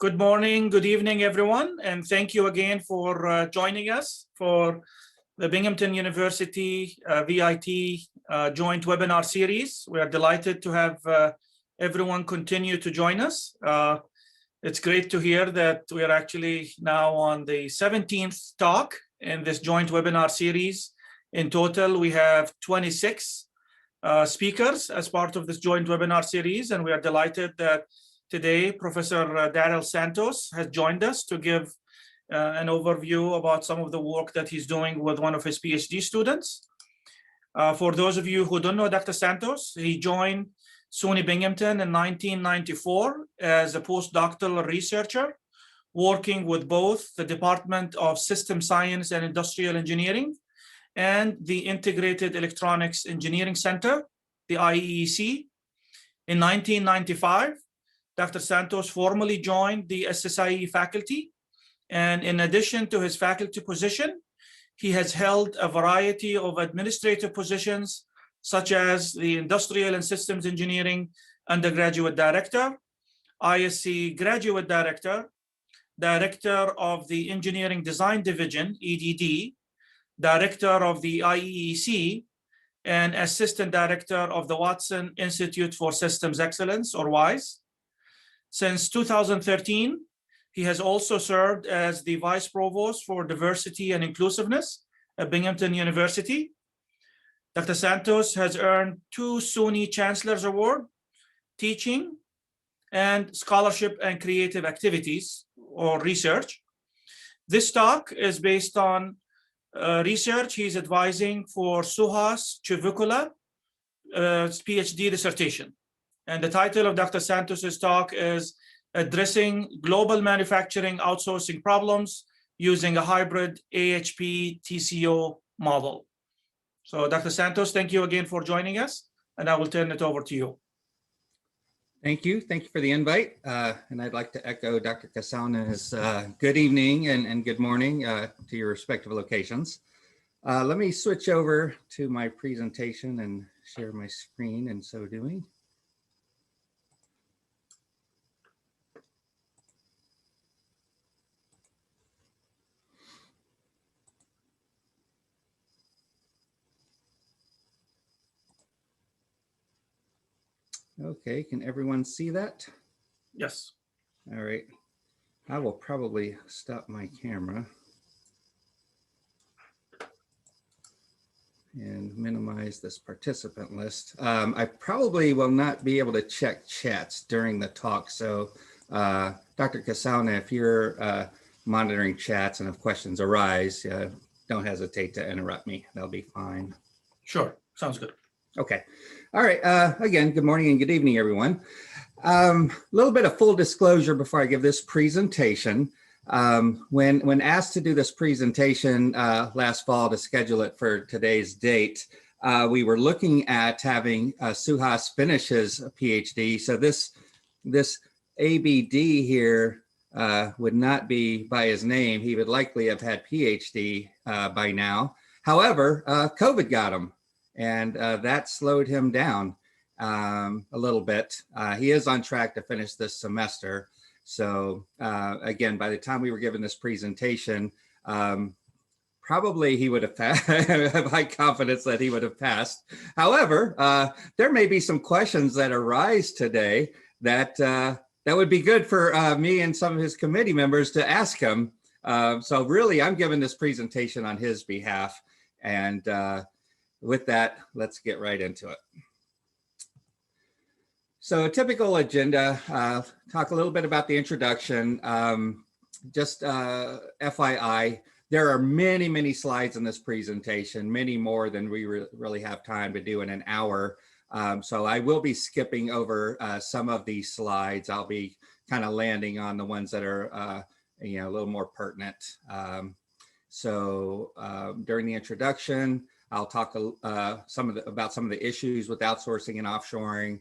Good morning, good evening, everyone, and thank you again for joining us for the Binghamton University VIT joint webinar series. We are delighted to have everyone continue to join us. It's great to hear that we are actually now on the 17th talk in this joint webinar series. In total, we have 26 speakers as part of this joint webinar series, and we are delighted that today, Professor Daryl Santos has joined us to give an overview about some of the work that he's doing with one of his PhD students. For those of you who don't know Dr. Santos, he joined SUNY Binghamton in 1994 as a postdoctoral researcher, working with both the Department of System Science and Industrial Engineering and the Integrated Electronics Engineering Center, the IEEC. In 1995, Dr. Santos formally joined the SSIE faculty, and in addition to his faculty position, he has held a variety of administrative positions, such as the Industrial and Systems Engineering Undergraduate Director, ISC Graduate Director, Director of the Engineering Design Division, EDD, Director of the IEEC, and Assistant Director of the Watson Institute for Systems Excellence, or WISE. Since 2013, he has also served as the Vice Provost for Diversity and Inclusiveness at Binghamton University. Dr. Santos has earned 2 SUNY Chancellor's Award, teaching, and scholarship and creative activities or research. This talk is based on research he's advising for Suhas Chivukula's Ph.D. dissertation. And the title of Dr. Santos's talk is Addressing Global Manufacturing Outsourcing Problems Using a Hybrid AHP-TCO Model. So Dr. Santos, thank you again for joining us, and I will turn it over to you. Thank you. Thank you for the invite. And I'd like to echo Dr. Casauna's good evening and good morning to your respective locations. Let me switch over to my presentation and share my screen in so doing. Okay, can everyone see that? Yes. All right. I will probably stop my camera and minimize this participant list. I probably will not be able to check chats during the talk. So Dr. Casauna, if you're monitoring chats and if questions arise, don't hesitate to interrupt me. That'll be fine. Sure, sounds good. Okay. All right. Again, good morning and good evening, everyone. A little bit of full disclosure before I give this presentation. When asked to do this presentation last fall to schedule it for today's date, we were looking at having Suhas finish his PhD. So this ABD here would not be by his name. He would likely have had PhD by now. However, COVID got him. And that slowed him down a little bit. He is on track to finish this semester. So again, by the time we were given this presentation, probably he would have passed. I have high confidence that he would have passed. However, there may be some questions that arise today that would be good for me and some of his committee members to ask him. So really, I'm giving this presentation on his behalf. And with that, let's get right into it. So a typical agenda, talk a little bit about the introduction. Just FYI, there are many, many slides in this presentation, many more than we really have time to do in an hour. So I will be skipping over some of these slides. I'll be kind of landing on the ones that are a little more pertinent. So during the introduction, I'll talk about some of the issues with outsourcing and offshoring,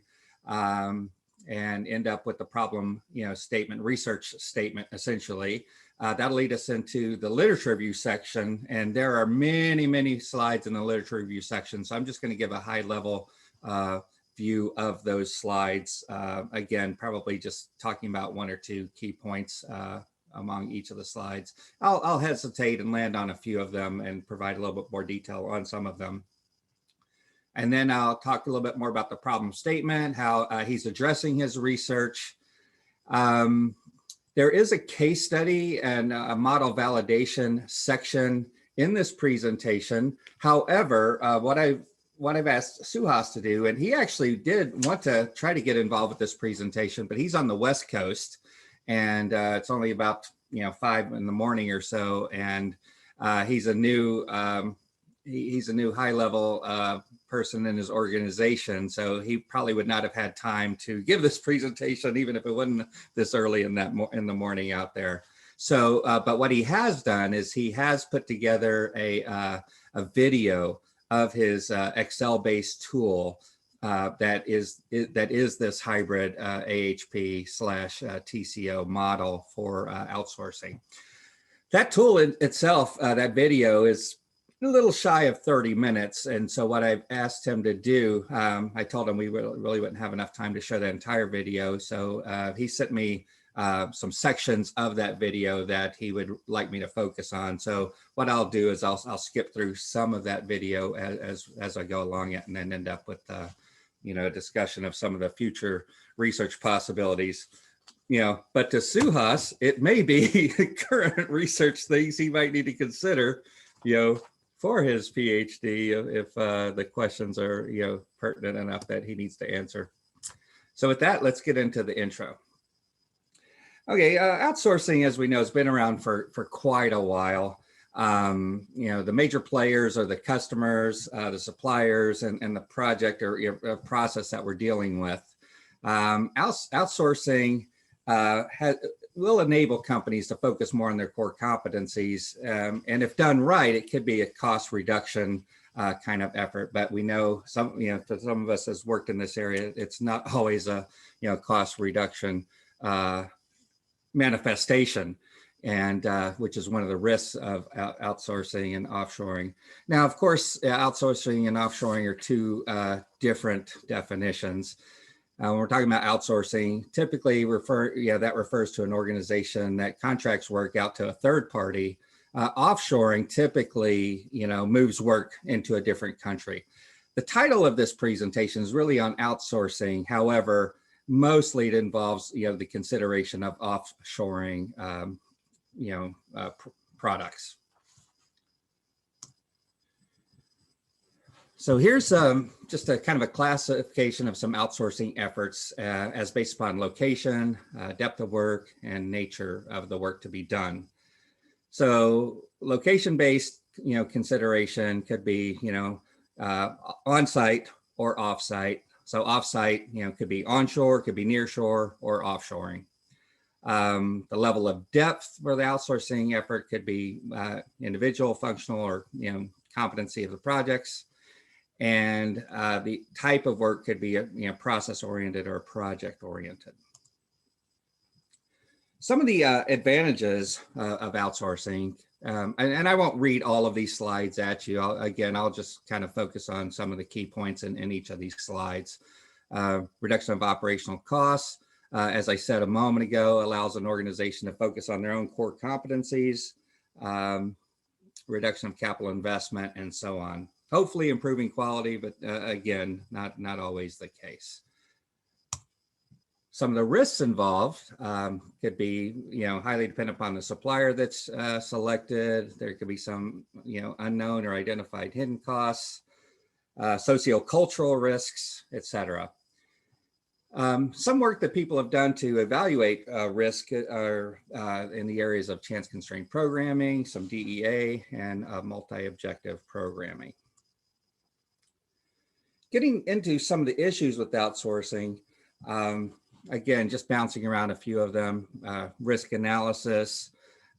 and end up with the problem, statement, research statement, essentially. That'll lead us into the literature review section, and there are many, many slides in the literature review section. So I'm just going to give a high-level view of those slides. Again, probably just talking about one or two key points among each of the slides. I'll hesitate and land on a few of them and provide a little bit more detail on some of them. And then I'll talk a little bit more about the problem statement, how he's addressing his research. There is a case study and a model validation section in this presentation. However, what I've asked Suhas to do, and he actually did want to try to get involved with this presentation, but he's on the West Coast, and it's only about 5 in the morning or so, and he's a new high-level person in his organization, so he probably would not have had time to give this presentation, even if it wasn't this early in the morning out there. So, but what he has done is he has put together a video of his Excel-based tool that is this hybrid AHP/TCO model for outsourcing. That tool itself, that video, is a little shy of 30 minutes. And so what I've asked him to do, I told him we really wouldn't have enough time to show the entire video. So he sent me some sections of that video that he would like me to focus on. So what I'll do is I'll skip through some of that video as I go along it, and then end up with a discussion of some of the future research possibilities. But to Suhas, it may be current research things he might need to consider, for his PhD if the questions are, pertinent enough that he needs to answer. So with that, let's get into the intro. Okay, outsourcing, as we know, has been around for quite a while. The major players are the customers, the suppliers, and the project or process that we're dealing with. Outsourcing will enable companies to focus more on their core competencies. And if done right, it could be a cost reduction kind of effort. But we know for some of us has worked in this area, it's not always a cost reduction manifestation, and which is one of the risks of outsourcing and offshoring. Now, of course, outsourcing and offshoring are two different definitions. When we're talking about outsourcing, typically that refers to an organization that contracts work out to a third party. Offshoring typically, moves work into a different country. The title of this presentation is really on outsourcing. However, mostly it involves, the consideration of offshoring, products. So here's just a kind of a classification of some outsourcing efforts as based upon location, depth of work, and nature of the work to be done. So location-based, consideration could be, on-site or off-site. So off-site, could be onshore, could be nearshore, or offshoring. The level of depth for the outsourcing effort could be individual, functional, or competency of the projects. And the type of work could be process-oriented or project-oriented. Some of the advantages of outsourcing, and I won't read all of these slides at you. I'll just kind of focus on some of the key points in each of these slides. Reduction of operational costs, as I said a moment ago, allows an organization to focus on their own core competencies, reduction of capital investment, and so on. Hopefully improving quality, but again, not always the case. Some of the risks involved could be, highly dependent upon the supplier that's selected. There could be some, unknown or identified hidden costs, sociocultural risks, etc. Some work that people have done to evaluate risk are in the areas of chance-constrained programming, some DEA, and multi-objective programming. Getting into some of the issues with outsourcing, again, just bouncing around a few of them, risk analysis,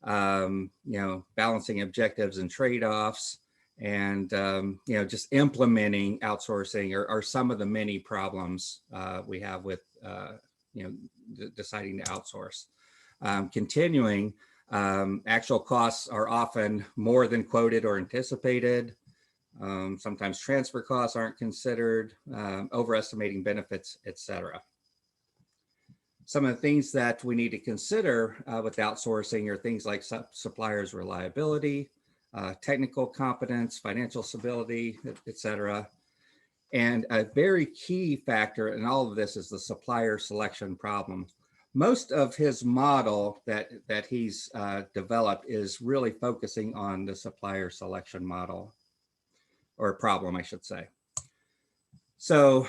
balancing objectives and trade-offs, and just implementing outsourcing are some of the many problems we have with deciding to outsource. Continuing, actual costs are often more than quoted or anticipated. Sometimes transfer costs aren't considered, overestimating benefits, etc. Some of the things that we need to consider with outsourcing are things like suppliers' reliability, technical competence, financial stability, etc. And a very key factor in all of this is the supplier selection problem. Most of his model that he's developed is really focusing on the supplier selection model, or problem, I should say. So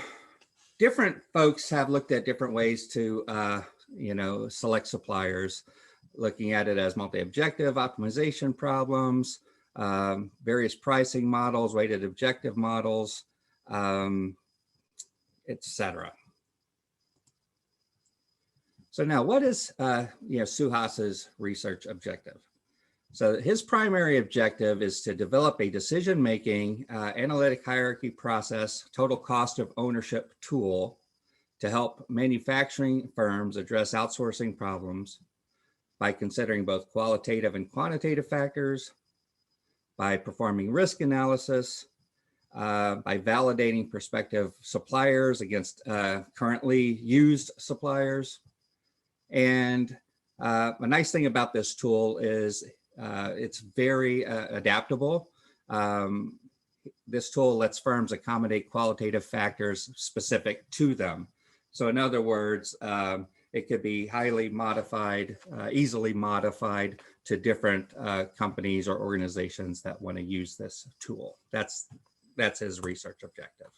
different folks have looked at different ways to select suppliers, looking at it as multi-objective optimization problems, various pricing models, weighted objective models, etc. So now, what is Suhas's research objective? So his primary objective is to develop a decision-making analytic hierarchy process, total cost of ownership tool to help manufacturing firms address outsourcing problems by considering both qualitative and quantitative factors, by performing risk analysis, by validating prospective suppliers against currently used suppliers. And a nice thing about this tool is it's very adaptable. This tool lets firms accommodate qualitative factors specific to them. So in other words, it could be highly modified, easily modified to different companies or organizations that want to use this tool. That's his research objective.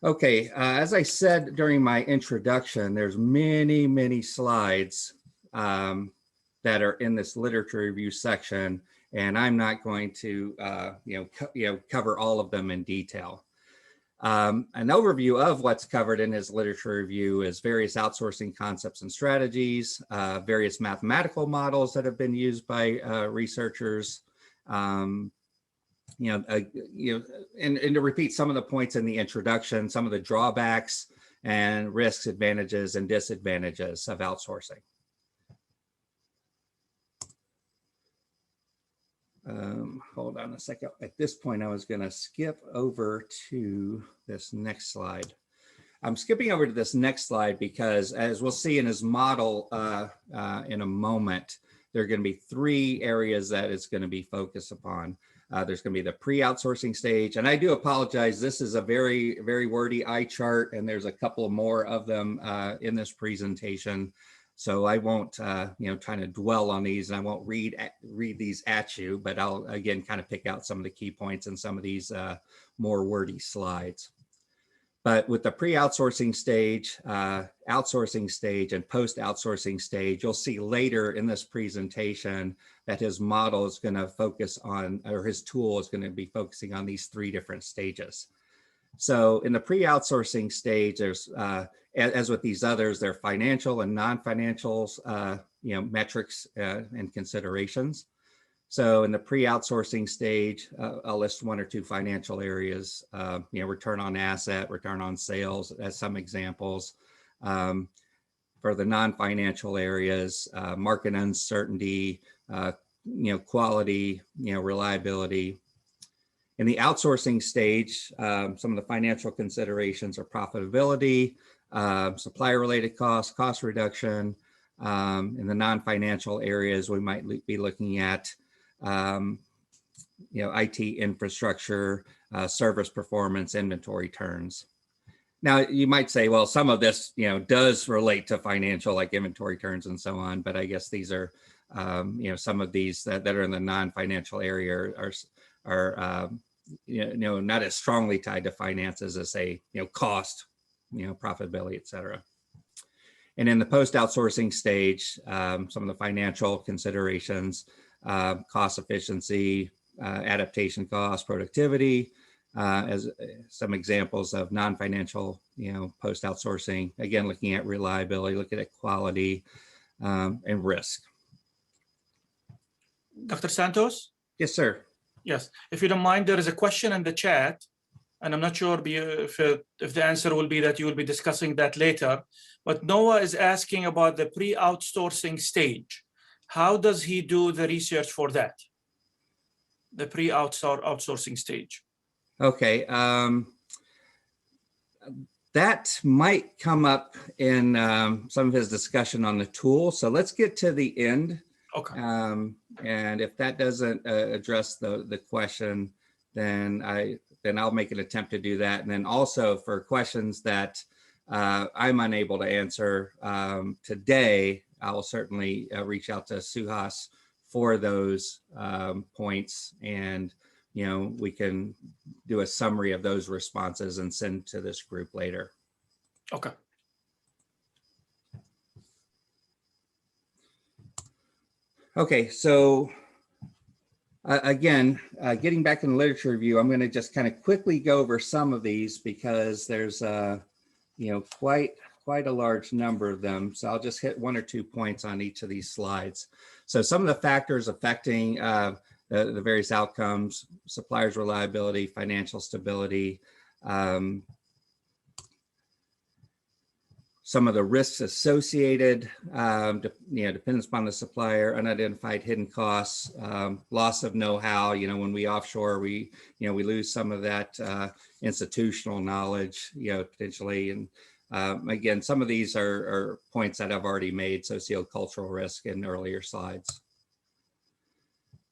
Okay, as I said during my introduction, there's many slides that are in this literature review section, and I'm not going to cover all of them in detail. An overview of what's covered in his literature review is various outsourcing concepts and strategies, various mathematical models that have been used by researchers, and to repeat some of the points in the introduction, some of the drawbacks and risks, advantages, and disadvantages of outsourcing. Hold on a second. At this point, I was going to skip over to this next slide. I'm skipping over to this next slide because, as we'll see in his model in a moment, there are going to be three areas that it's going to be focused upon. There's going to be the pre-outsourcing stage, and I do apologize. This is a very, very wordy eye chart, and there's a couple more of them in this presentation. So I won't, try to dwell on these, and I won't read these at you, but I'll again kind of pick out some of the key points in some of these more wordy slides. But with the pre-outsourcing stage, outsourcing stage, and post-outsourcing stage, you'll see later in this presentation that his model is going to focus on, or his tool is going to be focusing on these three different stages. So in the pre-outsourcing stage, there's, as with these others, there are financial and non-financials, metrics and considerations. So in the pre-outsourcing stage, I'll list one or two financial areas, return on asset, return on sales as some examples. For the non-financial areas, market uncertainty, quality, reliability. In the outsourcing stage, some of the financial considerations are profitability, supplier-related costs, cost reduction. In the non-financial areas, we might be looking at IT infrastructure, service performance, inventory turns. Now, you might say, well, some of this, does relate to financial, like inventory turns and so on, but I guess these are, some of these that are in the non-financial area are not as strongly tied to finances as, say, cost, profitability, et cetera. And in the post-outsourcing stage, some of the financial considerations, cost efficiency, adaptation costs, productivity, as some examples of non-financial, post-outsourcing, again, looking at reliability, looking at quality, and risk. Dr. Santos? Yes, sir. Yes, if you don't mind, there is a question in the chat, and I'm not sure if the answer will be that you will be discussing that later, but Noah is asking about the pre-outsourcing stage. How does he do the research for that? the pre-outsourcing stage? Okay. That might come up in some of his discussion on the tool. So let's get to the end. Okay. And if that doesn't address the question, then I'll make an attempt to do that. And then also for questions that I'm unable to answer today, I will certainly reach out to Suhas for those points, and we can do a summary of those responses and send to this group later. Okay. Okay, so again, getting back in the literature review, I'm going to just kind of quickly go over some of these because there's quite a large number of them. So I'll just hit one or 2 points on each of these slides. So some of the factors affecting the various outcomes: supplier's reliability, financial stability, some of the risks associated, depends upon the supplier, unidentified hidden costs, loss of know-how. When we offshore, we lose some of that institutional knowledge, potentially. And again, some of these are points that I've already made: sociocultural risk in earlier slides.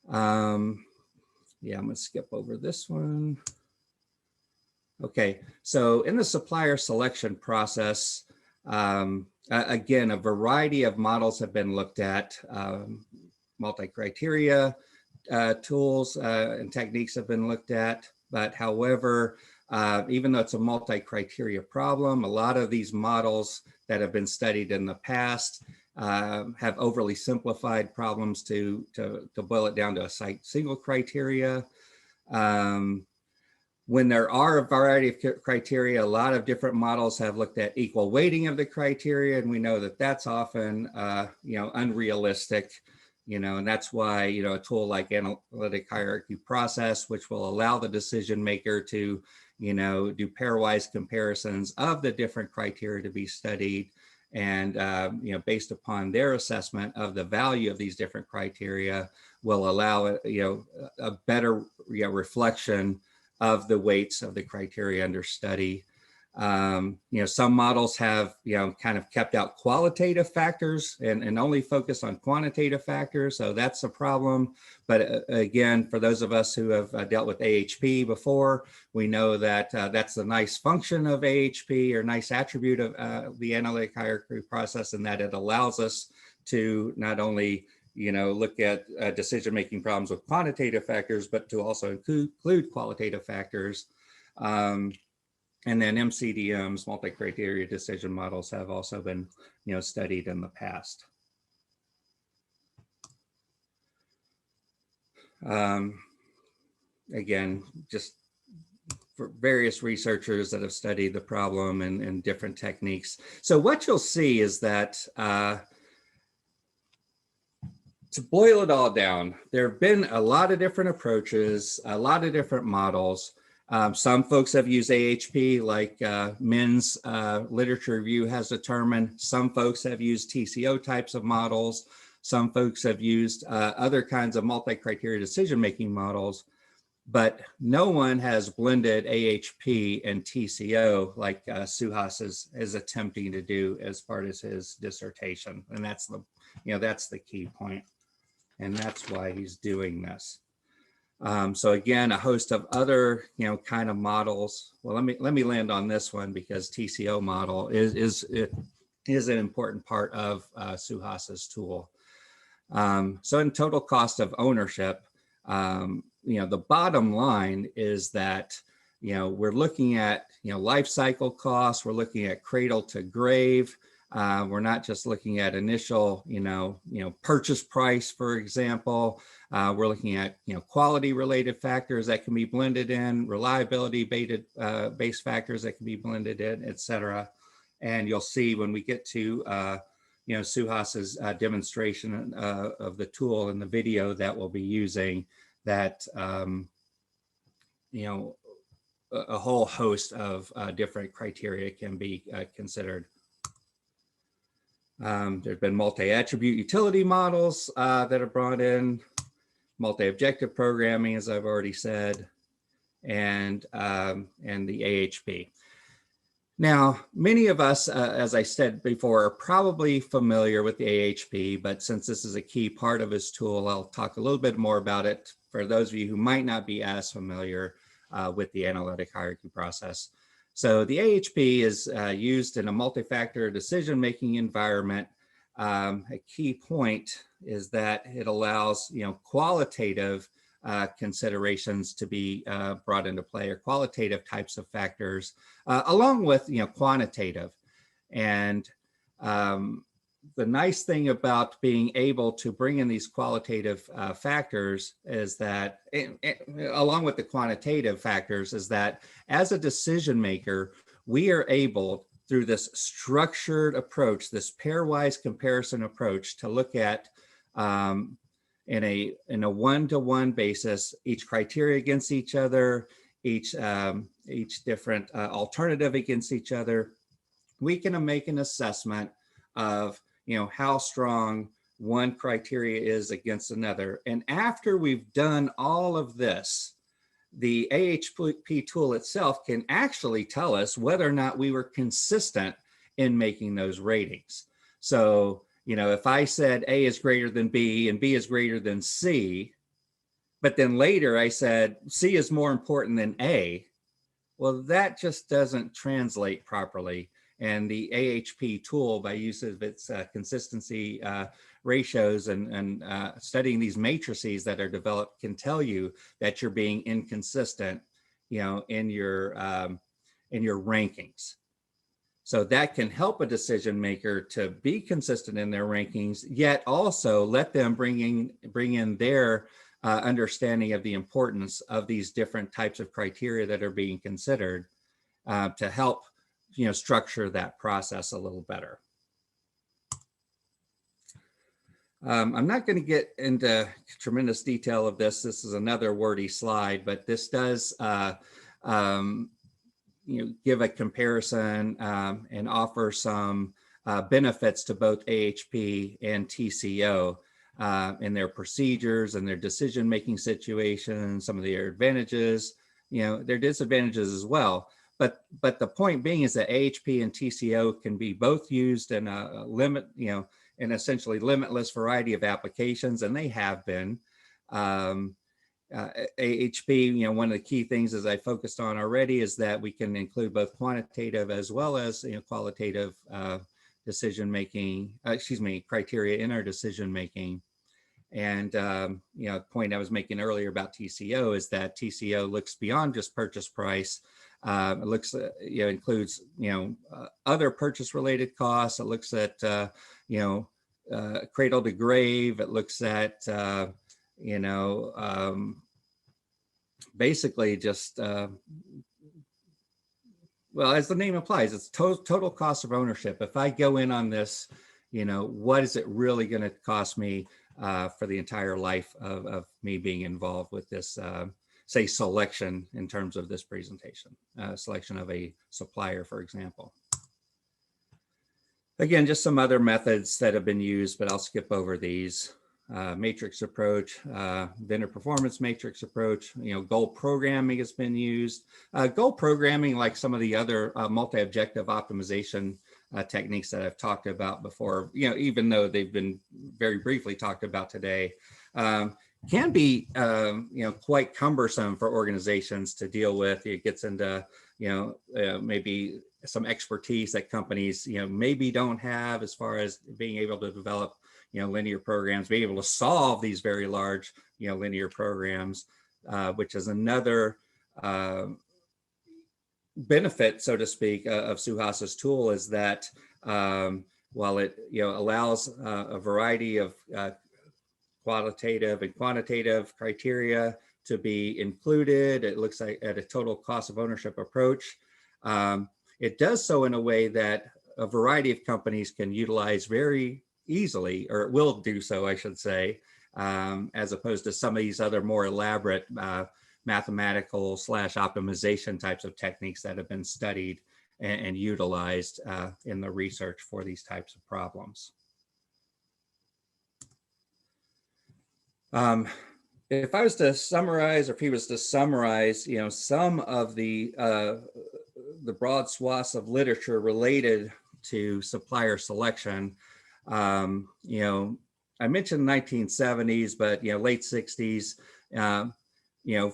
I'm going to skip over this one. Okay, so in the supplier selection process, again, a variety of models have been looked at. Multi-criteria tools and techniques have been looked at, but however, even though it's a multi-criteria problem, a lot of these models that have been studied in the past have overly simplified problems to boil it down to a single criteria. When there are a variety of criteria, a lot of different models have looked at equal weighting of the criteria, and we know that that's often, unrealistic, and that's why, a tool like analytic hierarchy process, which will allow the decision maker to, do pairwise comparisons of the different criteria to be studied, and, based upon their assessment of the value of these different criteria, will allow, a better, reflection of the weights of the criteria under study. Some models have, kind of kept out qualitative factors and only focus on quantitative factors. So that's a problem. But again, for those of us who have dealt with AHP before, we know that that's the nice function of AHP, or nice attribute of the analytic hierarchy process, and that it allows us to not only look at decision-making problems with quantitative factors, but to also include qualitative factors. And then MCDMs, multi-criteria decision models, have also been, studied in the past. Again, just for various researchers that have studied the problem and different techniques. So what you'll see is that to boil it all down, there have been a lot of different approaches, a lot of different models. Some folks have used AHP, like Min's literature review has determined. Some folks have used TCO types of models. Some folks have used other kinds of multi-criteria decision-making models, but no one has blended AHP and TCO like Suhas is attempting to do as part of his dissertation. And that's the key point. And that's why he's doing this. So again, a host of other, kind of models. Well, let me land on this one, because TCO model is an important part of Suhas's tool. So in total cost of ownership, the bottom line is that, we're looking at, life cycle costs. We're looking at cradle to grave. We're not just looking at initial, purchase price, for example. We're looking at, quality related factors that can be blended in, reliability based factors that can be blended in, et cetera. And you'll see when we get to, Suhas's demonstration of the tool in the video that we'll be using, that, a whole host of different criteria can be considered. There's been multi-attribute utility models that are brought in. multi-objective programming, as I've already said, and the AHP. Now, many of us, as I said before, are probably familiar with the AHP, but since this is a key part of this tool, I'll talk a little bit more about it for those of you who might not be as familiar with the analytic hierarchy process. So the AHP is used in a multi-factor decision-making environment. A key point is that it allows, qualitative considerations to be brought into play, or qualitative types of factors, along with quantitative. And the nice thing about being able to bring in these qualitative factors is that, along with the quantitative factors, is that as a decision maker, we are able, through this structured approach, this pairwise comparison approach, to look at in a one-to-one basis, each criteria against each other, each different alternative against each other. We can make an assessment of how strong one criteria is against another. And after we've done all of this, the AHP tool itself can actually tell us whether or not we were consistent in making those ratings. So, if I said A is greater than B and B is greater than C, but then later I said C is more important than A, well, that just doesn't translate properly. And the AHP tool, by use of its consistency ratios and studying these matrices that are developed, can tell you that you're being inconsistent, in your rankings. So that can help a decision maker to be consistent in their rankings, yet also let them bring in their understanding of the importance of these different types of criteria that are being considered to help structure that process a little better. I'm not going to get into tremendous detail of this. This is another wordy slide, but this does give a comparison and offer some benefits to both AHP and TCO in their procedures and their decision-making situations, some of their advantages, their disadvantages as well. But the point being is that AHP and TCO can be both used in a limit, an essentially limitless variety of applications, and they have been. AHP, one of the key things, as I focused on already, is that we can include both quantitative as well as qualitative decision-making, criteria in our decision-making. And the point I was making earlier about TCO is that TCO looks beyond just purchase price. It looks, includes, other purchase-related costs. It looks at, cradle to grave. It looks at, basically just, well, as the name implies, it's total cost of ownership. If I go in on this, what is it really going to cost me for the entire life of me being involved with this, say, selection in terms of this presentation, selection of a supplier, for example. Again, just some other methods that have been used, but I'll skip over these. Matrix approach, vendor performance matrix approach, goal programming has been used. Goal programming, like some of the other multi-objective optimization techniques that I've talked about before, even though they've been very briefly talked about today, can be, quite cumbersome for organizations to deal with. It gets into, maybe some expertise that companies, maybe don't have as far as being able to develop, linear programs, being able to solve these very large, linear programs, which is another benefit, so to speak, of Suhas's tool, is that while it, allows a variety of qualitative and quantitative criteria to be included, it looks like at a total cost of ownership approach. It does so in a way that a variety of companies can utilize very easily, or will do so, I should say, as opposed to some of these other more elaborate mathematical / optimization types of techniques that have been studied and utilized in the research for these types of problems. if I was to summarize, or if he was to summarize, some of the broad swaths of literature related to supplier selection, I mentioned 1970s, but late 60s.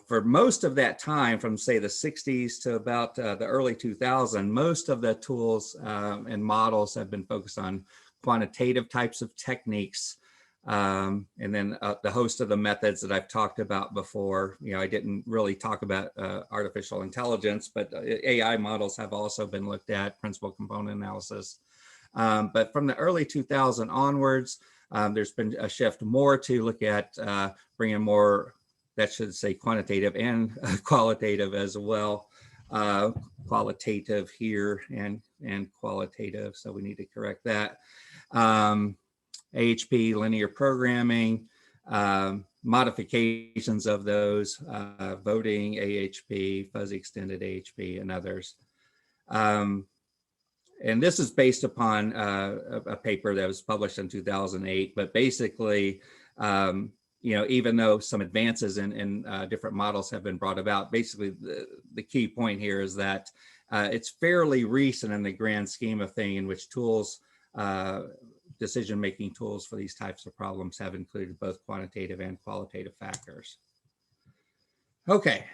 For most of that time, from say the 60s to about the early 2000s, most of the tools and models have been focused on quantitative types of techniques. And then the host of the methods that I've talked about before. I didn't really talk about artificial intelligence, but AI models have also been looked at, principal component analysis. But from the early 2000s onwards, there's been a shift more to look at bringing more, that should say quantitative and qualitative as well. Qualitative here and qualitative, so we need to correct that. AHP, linear programming, modifications of those, voting, AHP, fuzzy extended AHP, and others. And this is based upon a paper that was published in 2008, but basically, even though some advances in different models have been brought about, basically the key point here is that it's fairly recent in the grand scheme of thing in which tools, decision-making tools for these types of problems have included both quantitative and qualitative factors. Okay,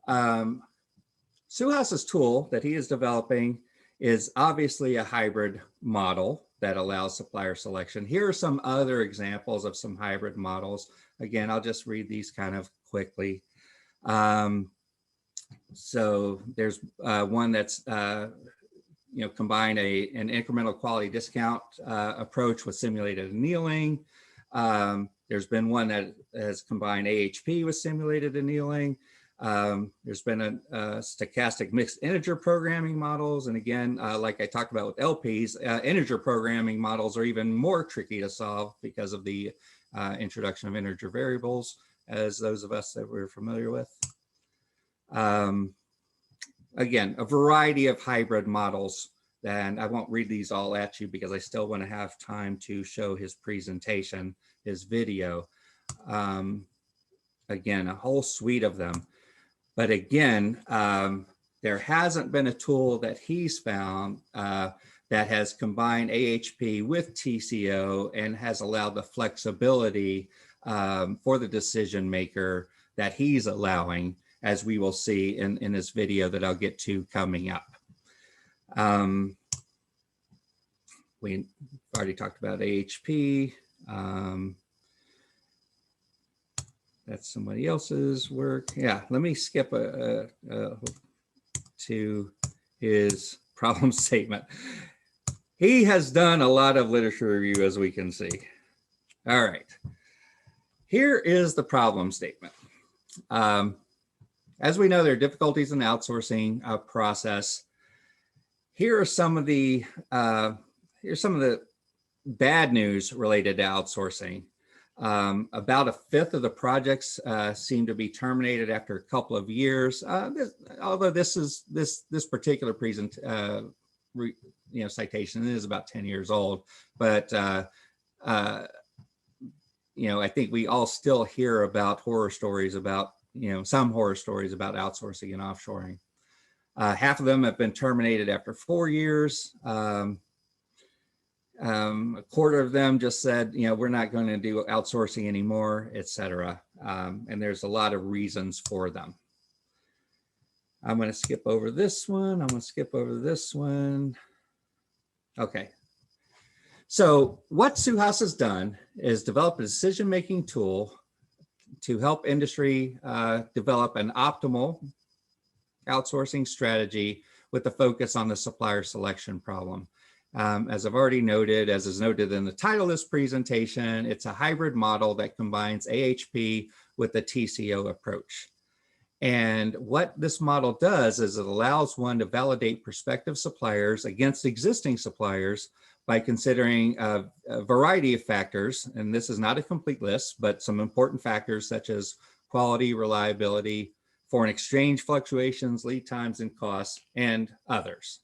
Suhas's tool that he is developing is obviously a hybrid model that allows supplier selection. Here are some other examples of some hybrid models. Again, I'll just read these kind of quickly. So there's one that's combine an incremental quality discount approach with simulated annealing. There's been one that has combined AHP with simulated annealing. There's been a stochastic mixed integer programming models. And again, like I talked about with LPs, integer programming models are even more tricky to solve because of the introduction of integer variables, as those of us that we're familiar with. Again, a variety of hybrid models, and I won't read these all at you because I still want to have time to show his presentation, his video. Again, a whole suite of them. But again, there hasn't been a tool that he's found that has combined AHP with TCO and has allowed the flexibility for the decision maker that he's allowing, as we will see in this video that I'll get to coming up. We already talked about AHP. That's somebody else's work. Yeah, let me skip to his problem statement. He has done a lot of literature review, as we can see. All right, here is the problem statement. As we know, there are difficulties in the outsourcing process. Here are some of the bad news related to outsourcing. About a fifth of the projects seem to be terminated after a couple of years. Although this particular citation is about 10 years old, but I think we all still hear about horror stories about some horror stories about outsourcing and offshoring. Half of them have been terminated after 4 years. A quarter of them just said, we're not going to do outsourcing anymore, et cetera. And there's a lot of reasons for them. I'm going to skip over this one. I'm going to skip over this one. Okay. So what Suhas has done is develop a decision-making tool to help industry develop an optimal outsourcing strategy with a focus on the supplier selection problem. As I've already noted, as is noted in the title of this presentation, it's a hybrid model that combines AHP with the TCO approach. And what this model does is it allows one to validate prospective suppliers against existing suppliers by considering a variety of factors. And this is not a complete list, but some important factors such as quality, reliability, foreign exchange fluctuations, lead times and costs, and others.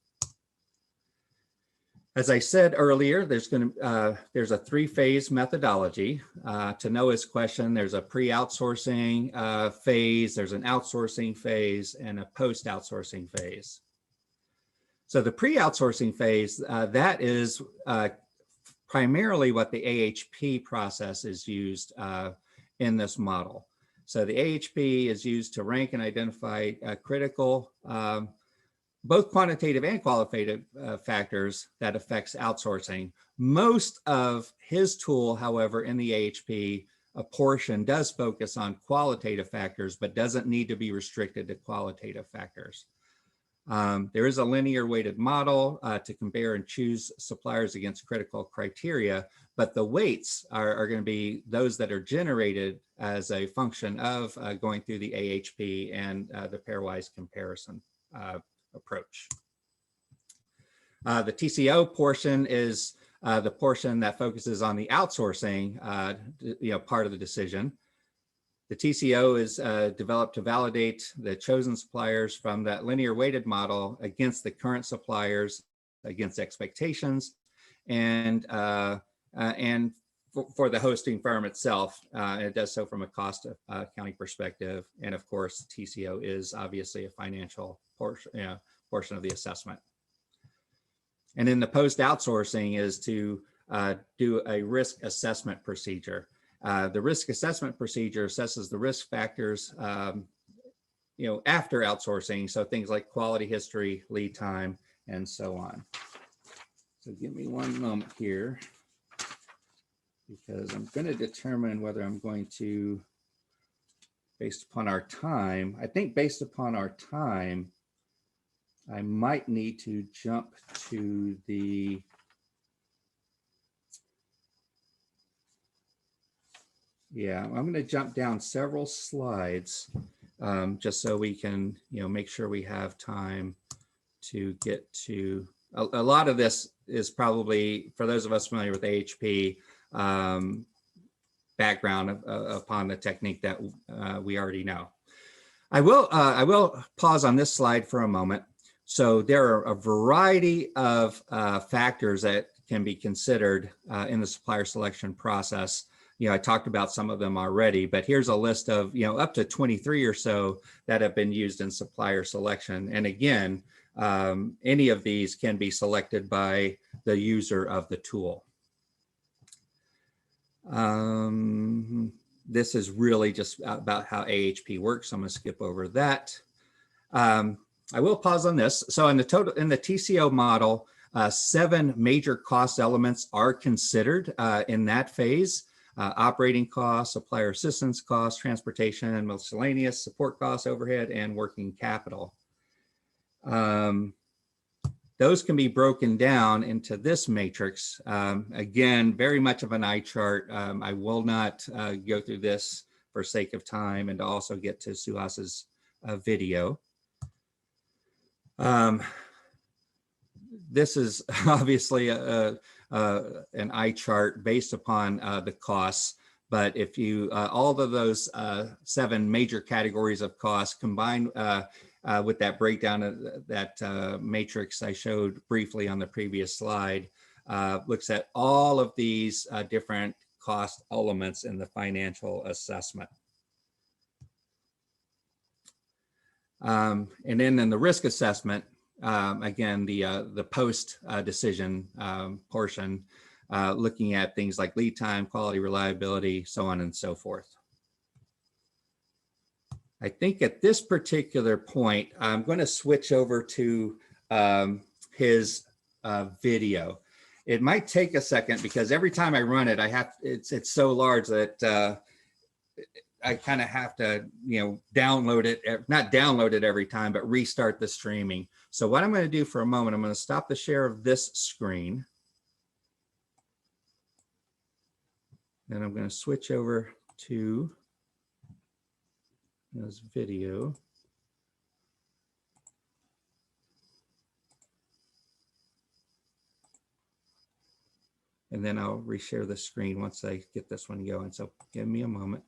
As I said earlier, there's a three-phase methodology. To Noah's question, there's a pre-outsourcing phase, there's an outsourcing phase, and a post-outsourcing phase. So the pre-outsourcing phase, that is primarily what the AHP process is used in this model. So the AHP is used to rank and identify critical both quantitative and qualitative factors that affects outsourcing. Most of his tool, however, in the AHP, a portion does focus on qualitative factors, but doesn't need to be restricted to qualitative factors. There is a linear weighted model to compare and choose suppliers against critical criteria, but the weights are going to be those that are generated as a function of going through the AHP and the pairwise comparison approach. The TCO portion is the portion that focuses on the outsourcing part of the decision. The TCO is developed to validate the chosen suppliers from that linear weighted model against the current suppliers, against expectations, and for the hosting firm itself. It does so from a cost accounting perspective. And of course, TCO is obviously a financial portion of the assessment. And then the post-outsourcing is to do a risk assessment procedure. The risk assessment procedure assesses the risk factors, after outsourcing. So things like quality history, lead time, and so on. So give me one moment here, because I'm going to determine whether I'm going to, based upon our time, I think based upon our time, I might need to jump to the I'm going to jump down several slides just so we can, make sure we have time to get to a lot of this is probably, for those of us familiar with AHP, background upon the technique that we already know. I will pause on this slide for a moment. So there are a variety of factors that can be considered in the supplier selection process. I talked about some of them already, but here's a list of, up to 23 or so that have been used in supplier selection. And again, any of these can be selected by the user of the tool. This is really just about how AHP works. I'm going to skip over that. I will pause on this. So in the TCO model, 7 major cost elements are considered in that phase. Operating costs, supplier assistance costs, transportation, miscellaneous, support costs, overhead, and working capital. Those can be broken down into this matrix. Again, very much of an eye chart. I will not go through this for sake of time and to also get to Suhas's video. This is obviously an eye chart based upon the costs, but if you, all of those 7 major categories of costs combined with that breakdown of that matrix I showed briefly on the previous slide, looks at all of these different cost elements in the financial assessment. And then in the risk assessment, again, the post decision portion, looking at things like lead time, quality, reliability, so on and so forth. I think at this particular point, I'm going to switch over to his video. It might take a second because every time I run it, it's so large that I kind of have to, download it, not download it every time, but restart the streaming. So what I'm going to do for a moment, I'm going to stop the share of this screen. Then I'm going to switch over to this video. And then I'll reshare the screen once I get this one going. So give me a moment.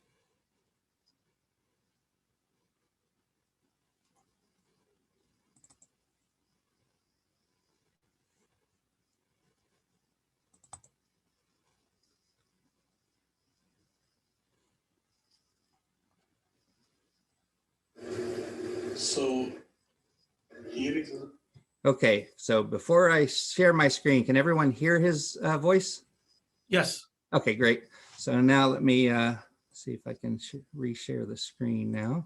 So here is Okay, so before I share my screen, can everyone hear his voice? Yes. Okay, great. So now let me see if I can reshare the screen now.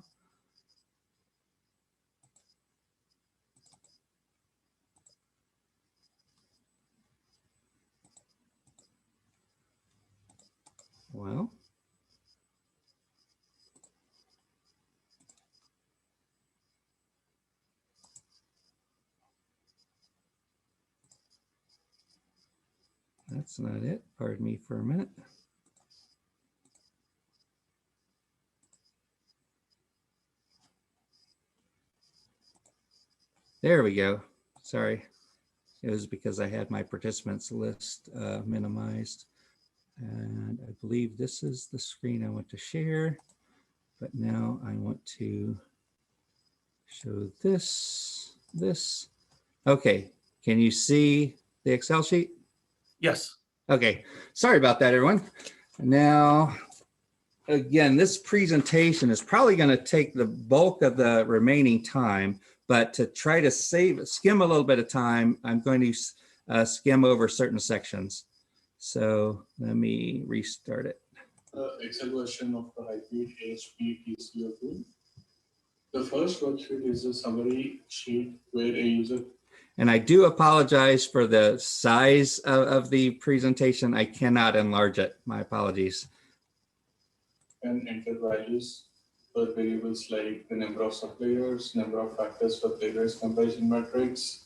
Well, that's not it. Pardon me for a minute. There we go. Sorry. It was because I had my participants list minimized. And I believe this is the screen I want to share. But now I want to show this. Okay, can you see the Excel sheet? Yes. Okay, sorry about that, everyone. Now, again, this presentation is probably going to take the bulk of the remaining time, but to try to skim a little bit of time, I'm going to skim over certain sections. So let me restart it. Excel version of the hybrid AHP-TCO tool. The first worksheet is a summary sheet where a user. And I do apologize for the size of the presentation. I cannot enlarge it. My apologies. Can enter values for variables like the number of suppliers, number of factors for Pairwise comparison matrix,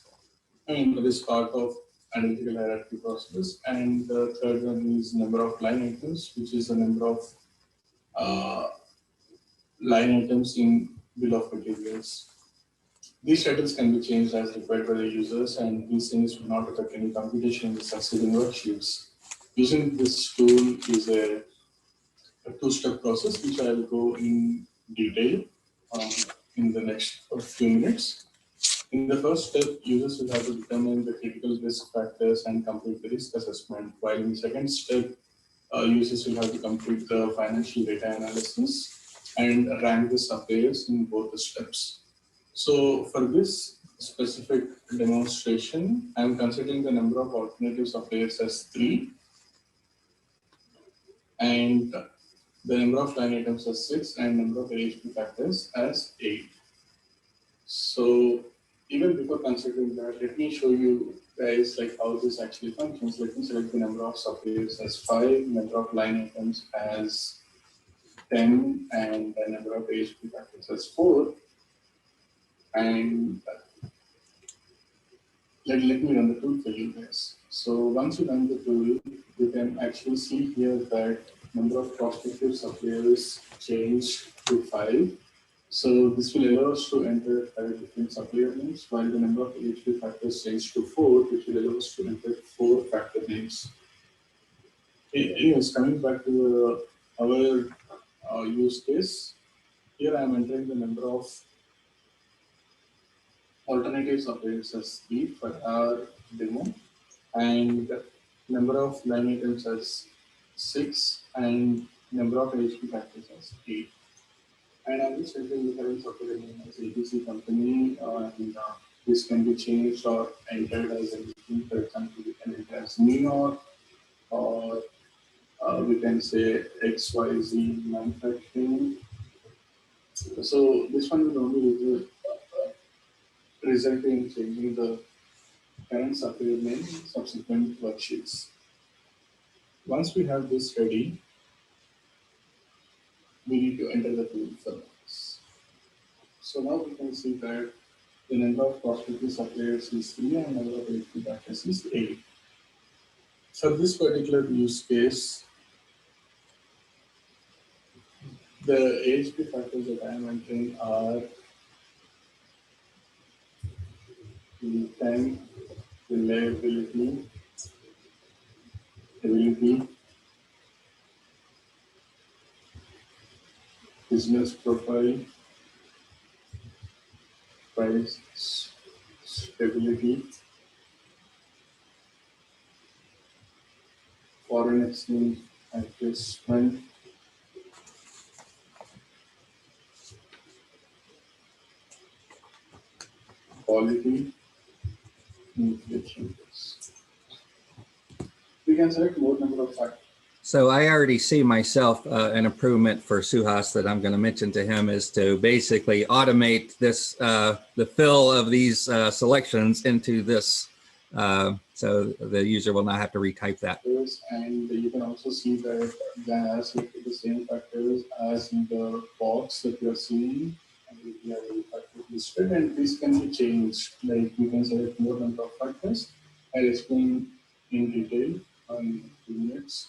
and this part of analytical hierarchy process. And the third one is number of line items, which is the number of line items in bill of materials. These titles can be changed as required by the users, and these things will not affect any computation in the succeeding worksheets. Using this tool is a two-step process, which I will go in detail in the next few minutes. In the first step, users will have to determine the critical risk factors and complete the risk assessment, while in the second step, users will have to complete the financial data analysis and rank the suppliers in both the steps. So for this specific demonstration, I'm considering the number of alternative suppliers as 3 and the number of line items as 6 and number of AHP factors as 8. So even before considering that, let me show you guys like how this actually functions. Let me select the number of suppliers as 5, number of line items as 10, and the number of AHP factors as 4. And let me run the tool for you guys. So once you run the tool, you can actually see here that number of prospective suppliers changed to 5. So this will allow us to enter 5 different supplier names, while the number of AHP factors changed to 4, which will allow us to enter 4 factor names. Anyways, coming back to our use case, here I am entering the number of alternative suppliers as 3 for our demo, and number of line items as 6, and number of AHP factors as 8. And I'm just entering the current supplier name as ABC company, and this can be changed or entered as anything. For example, we can enter as New York, or we can say XYZ manufacturing. So this one will only result in changing the current supplier name in subsequent worksheets. Once we have this ready, we need to enter the tool for this. So now we can see that the number of prospective suppliers is 3 and number of AHP factors is 8. For this particular use case, the AHP factors that I am entering are lead time, reliability, ability, business profile, price stability, foreign exchange adjustment, quality, changes. We can select more number of factors. So I already see myself an improvement for Suhas that I'm going to mention to him is to basically automate this, the fill of these selections into this, so the user will not have to retype that. And you can also see that Glenn has selected the same factors as in the box that you are seeing. And we have the factors listed, and this can be changed. Like you can select more number of factors. I'll explain in detail on 2 minutes.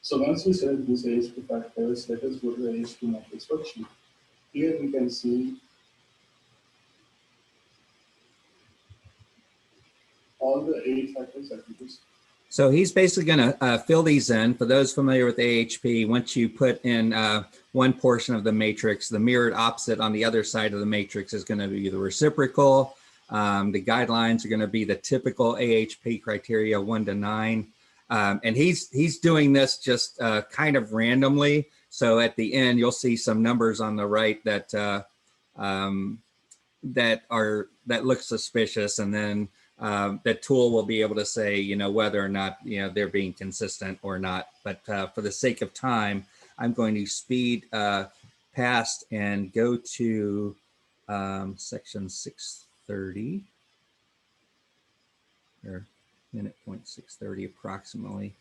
So once we select these AHP factors, let us go to the AHP matrix worksheet. Here we can see all the 8 factors that we just. So he's basically going to fill these in. For those familiar with AHP, once you put in one portion of the matrix, the mirrored opposite on the other side of the matrix is going to be the reciprocal. The guidelines are going to be the typical AHP criteria 1 to 9. And he's doing this just kind of randomly. So at the end, you'll see some numbers on the right that that look suspicious, and then the tool will be able to say, you know, whether or not, you know, they're being consistent or not. But for the sake of time, I'm going to speed past and go to section 630 or minute point 630 approximately.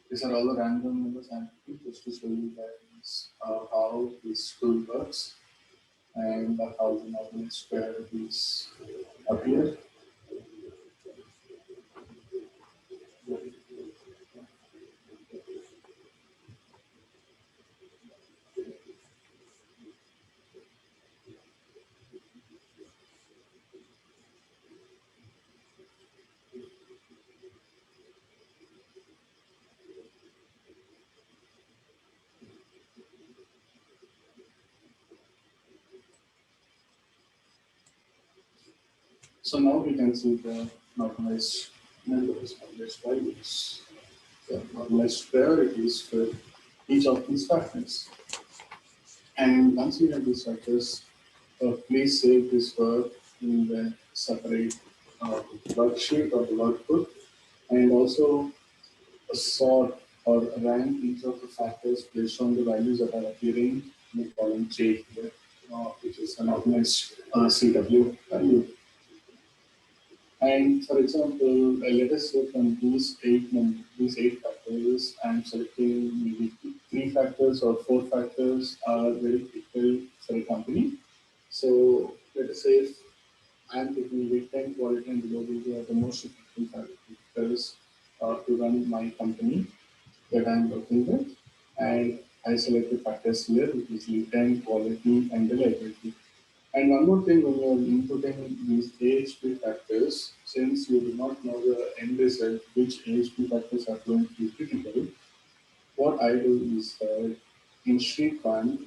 These are all the random numbers and just to show you guys how this tool works and how the normally square these appear. So now we can see the normalized numbers, normalized values, the normalized priorities for each of these factors. And once we have these factors, please save this work in the separate worksheet or the workbook, and also sort or rank each of the factors based on the values that are appearing in the column J here, which is an organized CW value. And for example, let us work on these eight factors. I'm selecting maybe 3 factors or 4 factors are very critical for a company. So let us say if I'm taking maybe 10 quality and reliability are the most critical factors to run my company that I'm working with. And I select the factors here, which is lead time, quality, and reliability. And one more thing, when you are inputting these AHP factors, since you do not know the end result, which AHP factors are going to be critical, what I do is in sheet 1,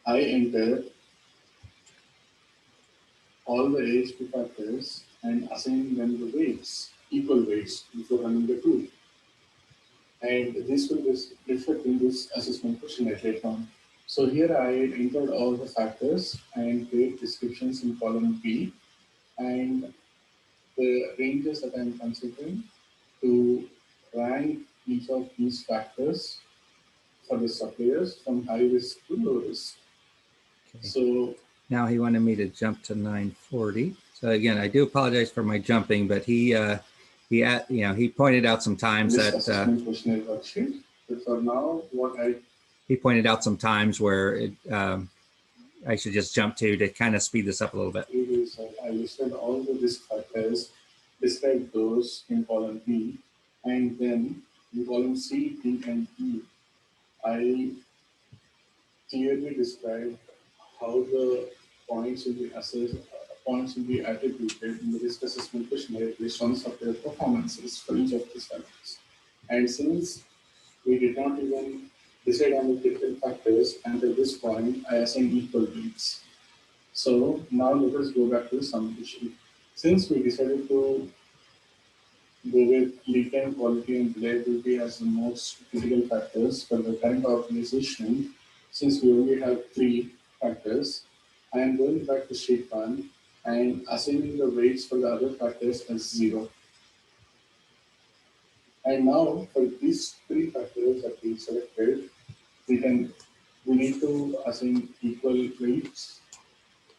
I enter all the AHP factors and assign them the weights, equal weights before running the tool. And this will reflect in this assessment questionnaire later on. So here I entered all the factors and create descriptions in column B and the ranges that I'm considering to rank each of these factors for the suppliers from high risk to low risk. Okay. So now he wanted me to jump to 940. So again, I do apologize for my jumping, but he pointed out some times this that assessment questionnaire worksheet. But for now, he pointed out some times where it, I should just jump to kind of speed this up a little bit. I listed all the risk factors, described those in column B, and then in column C, D, and E, I clearly described how the points will be assessed, points will be attributed in the risk assessment questionnaire based on supplier performances for each of these factors. And since we did not even decide on the critical factors until this point, I assign equal weights. So now let us go back to the summation. Since we decided to go with lead time, quality, and reliability as the most critical factors for the current organization. Since we only have 3 factors, I am going back to sheet 1 and assigning the weights for the other factors as 0. And now for these 3 factors that we selected, we need to assign equal weights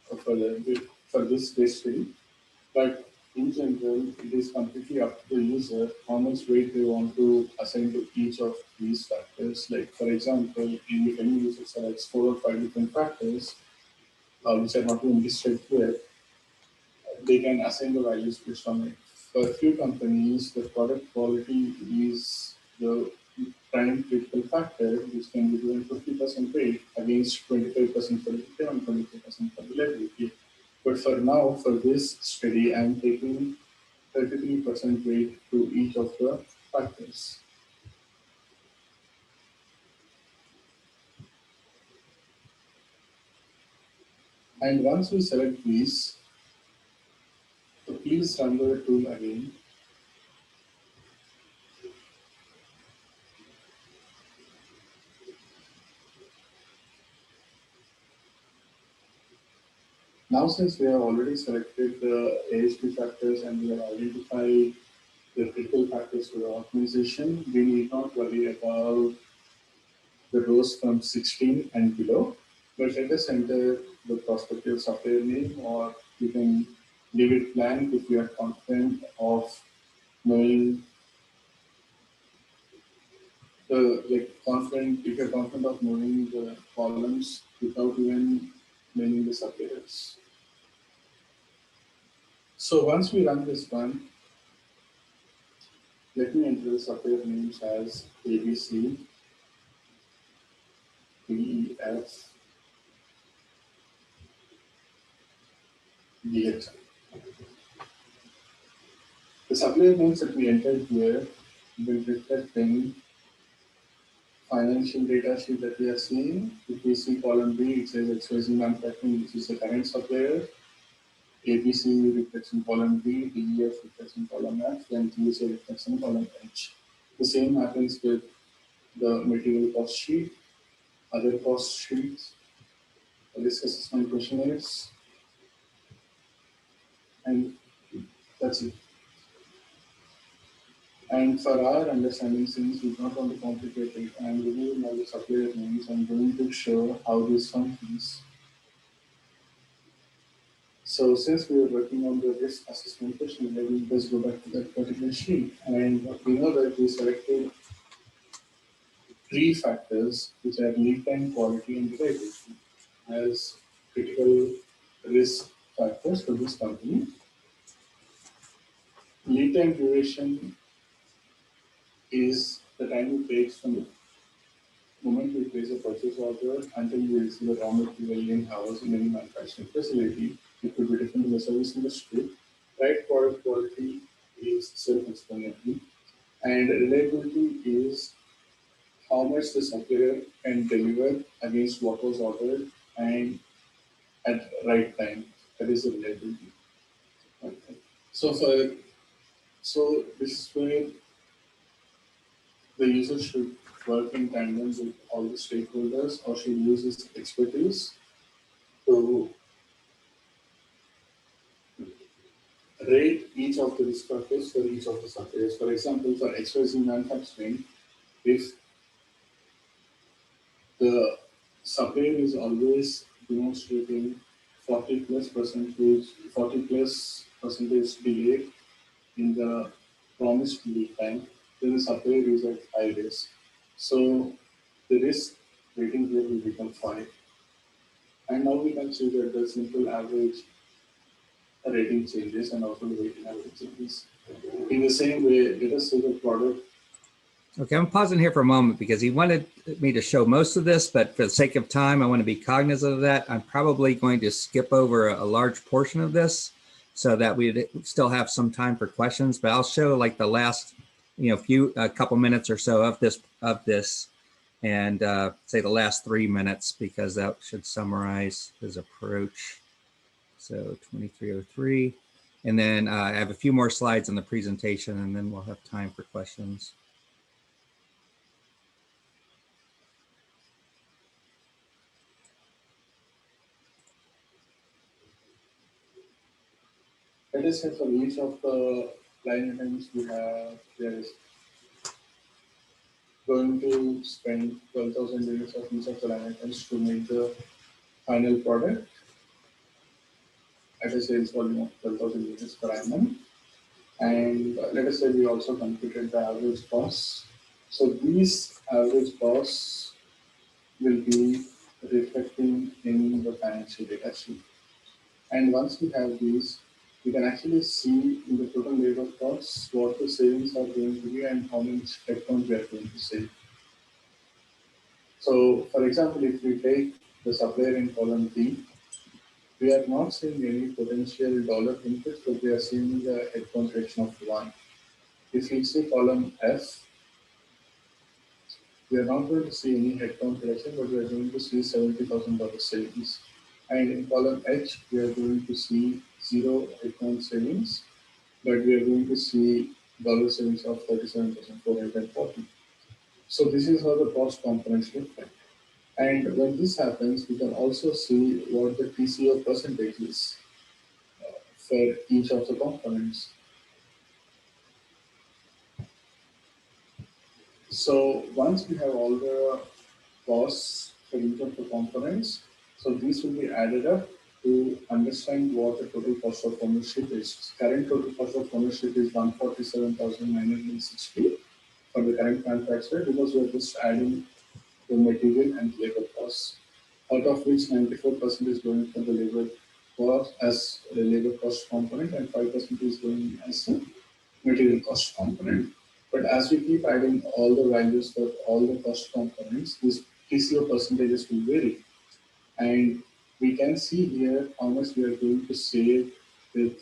for this case study. But in general, it is completely up to the user how much weight they want to assign to each of these factors. Like for example, if any user selects 4 or 5 different factors, which are not even listed here, they can assign the values based on it. For a few companies, the product quality is the prime critical factor, which can be given 50% weight against 25% for return and 25% for reliability. But for now, for this study, I'm taking 33% weight to each of the factors. And once we select these, so please run the tool again. Now, since we have already selected the AHP factors and we have identified the critical factors for the organization, we need not worry about the rows from 16 and below. But let us enter the prospective supplier name, or you can leave it blank if you are confident of knowing if you're confident of knowing the columns without even naming the suppliers. So once we run this one, let me enter the supplier names as ABC, DEF, DH. The supplier names that we entered here will reflect in financial data sheet that we are seeing. If we see column B, it says XYZ Manufacturing, which is the current supplier. ABC reflects in column B, DEF reflects in column F, and TSA reflects in column H. The same happens with the material cost sheet, other cost sheets, risk assessment questionnaires, and that's it. And for our understanding, since we don't want to complicate it, I'm removing all the supplier names. I'm going to show how this functions. So since we are working on the risk assessment questionnaire, we just go back to that particular sheet. And we know that we selected 3 factors, which are lead time, quality, and reliability, as critical risk factors for this company. Lead time duration is the time it takes from the moment we place a purchase order until we receive the raw material in-house in any manufacturing facility. It could be different in the service industry. Right product quality is self-explanatory, and reliability is how much the supplier can deliver against what was ordered and at the right time. That is the reliability. Okay. So this is where the user should work in tandem with all the stakeholders, or should use his expertise to rate each of the risk factors for each of the suppliers. For example, for XYZ Manufacturing, if the supplier is always demonstrating 40 plus percentage delay in the promised lead time, then the supplier is at high risk. So the risk rating here will become 5. And now we can see that the simple average rating changes and also the weighting average changes. In the same way, let us say the product. Okay, I'm pausing here for a moment because he wanted me to show most of this, but for the sake of time, I want to be cognizant of that. I'm probably going to skip over a large portion of this so that we still have some time for questions, but I'll show like the last, a couple minutes or so of this and say the last 3 minutes, because that should summarize his approach. So 2303. And then I have a few more slides in the presentation, and then we'll have time for questions. Let us say for each of the line items we have, there is going to spend 12,000 units of each of the line items to make the final product at a sales volume of 12,000 units per annum. And let us say we also computed the average cost. So these average costs will be reflecting in the financial data sheet. And once we have these, we can actually see in the total labor costs what the savings are going to be and how much headcount we are going to save. So, for example, if we take the supplier in column B, we are not seeing any potential dollar benefits, but we are seeing the headcount reduction of 1. If we see column F, we are not going to see any headcount reduction, but we are going to see $70,000 savings. And in column H, we are going to see 0 headcount savings, but we are going to see dollar savings of $37,440. So this is how the cost components look like. And when this happens, we can also see what the TCO percentage is for each of the components. So once we have all the costs for each of the components, so these will be added up to understand what the total cost of ownership is. Current total cost of ownership is 147,960 for the current manufacturer, because we are just adding the material and labor costs, out of which 94% is going for the labor cost as a labor cost component and 5% is going as a material cost component. But as we keep adding all the values for all the cost components, these TCO percentages will vary. And we can see here how much we are going to save with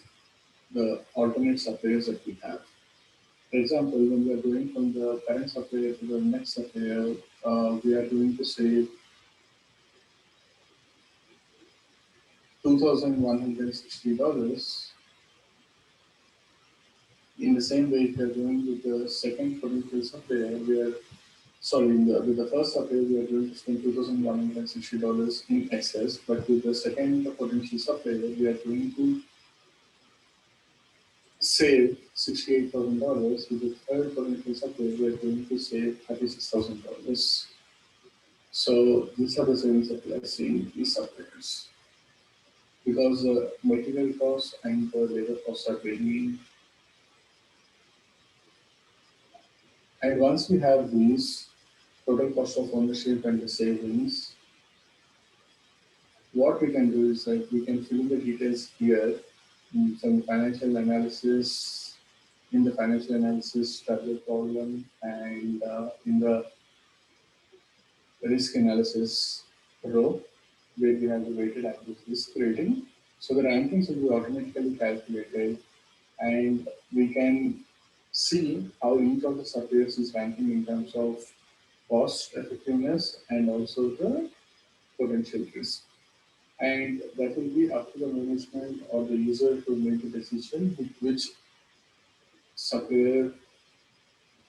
the alternate suppliers that we have. For example, when we are going from the current supplier to the next supplier, we are going to save $2,160. In the same way, if we are going with the second potential supplier, with the first supplier, we are going to spend $2,160 in excess, but with the second potential supplier, we are going to save $68,000. With the third potential supplier, we are going to save $36,000. So these are the savings that we are seeing in these suppliers, because the material costs and the labor costs are varying. And once we have these total cost of ownership and the savings, what we can do is that we can fill in the details here in some financial analysis, in the financial analysis tabular column, and in the risk analysis row, where we have the weighted average risk rating. So the rankings will be automatically calculated, and we can see how each of the suppliers is ranking in terms of cost effectiveness and also the potential risk. And that will be up to the management or the user to make a decision with which supplier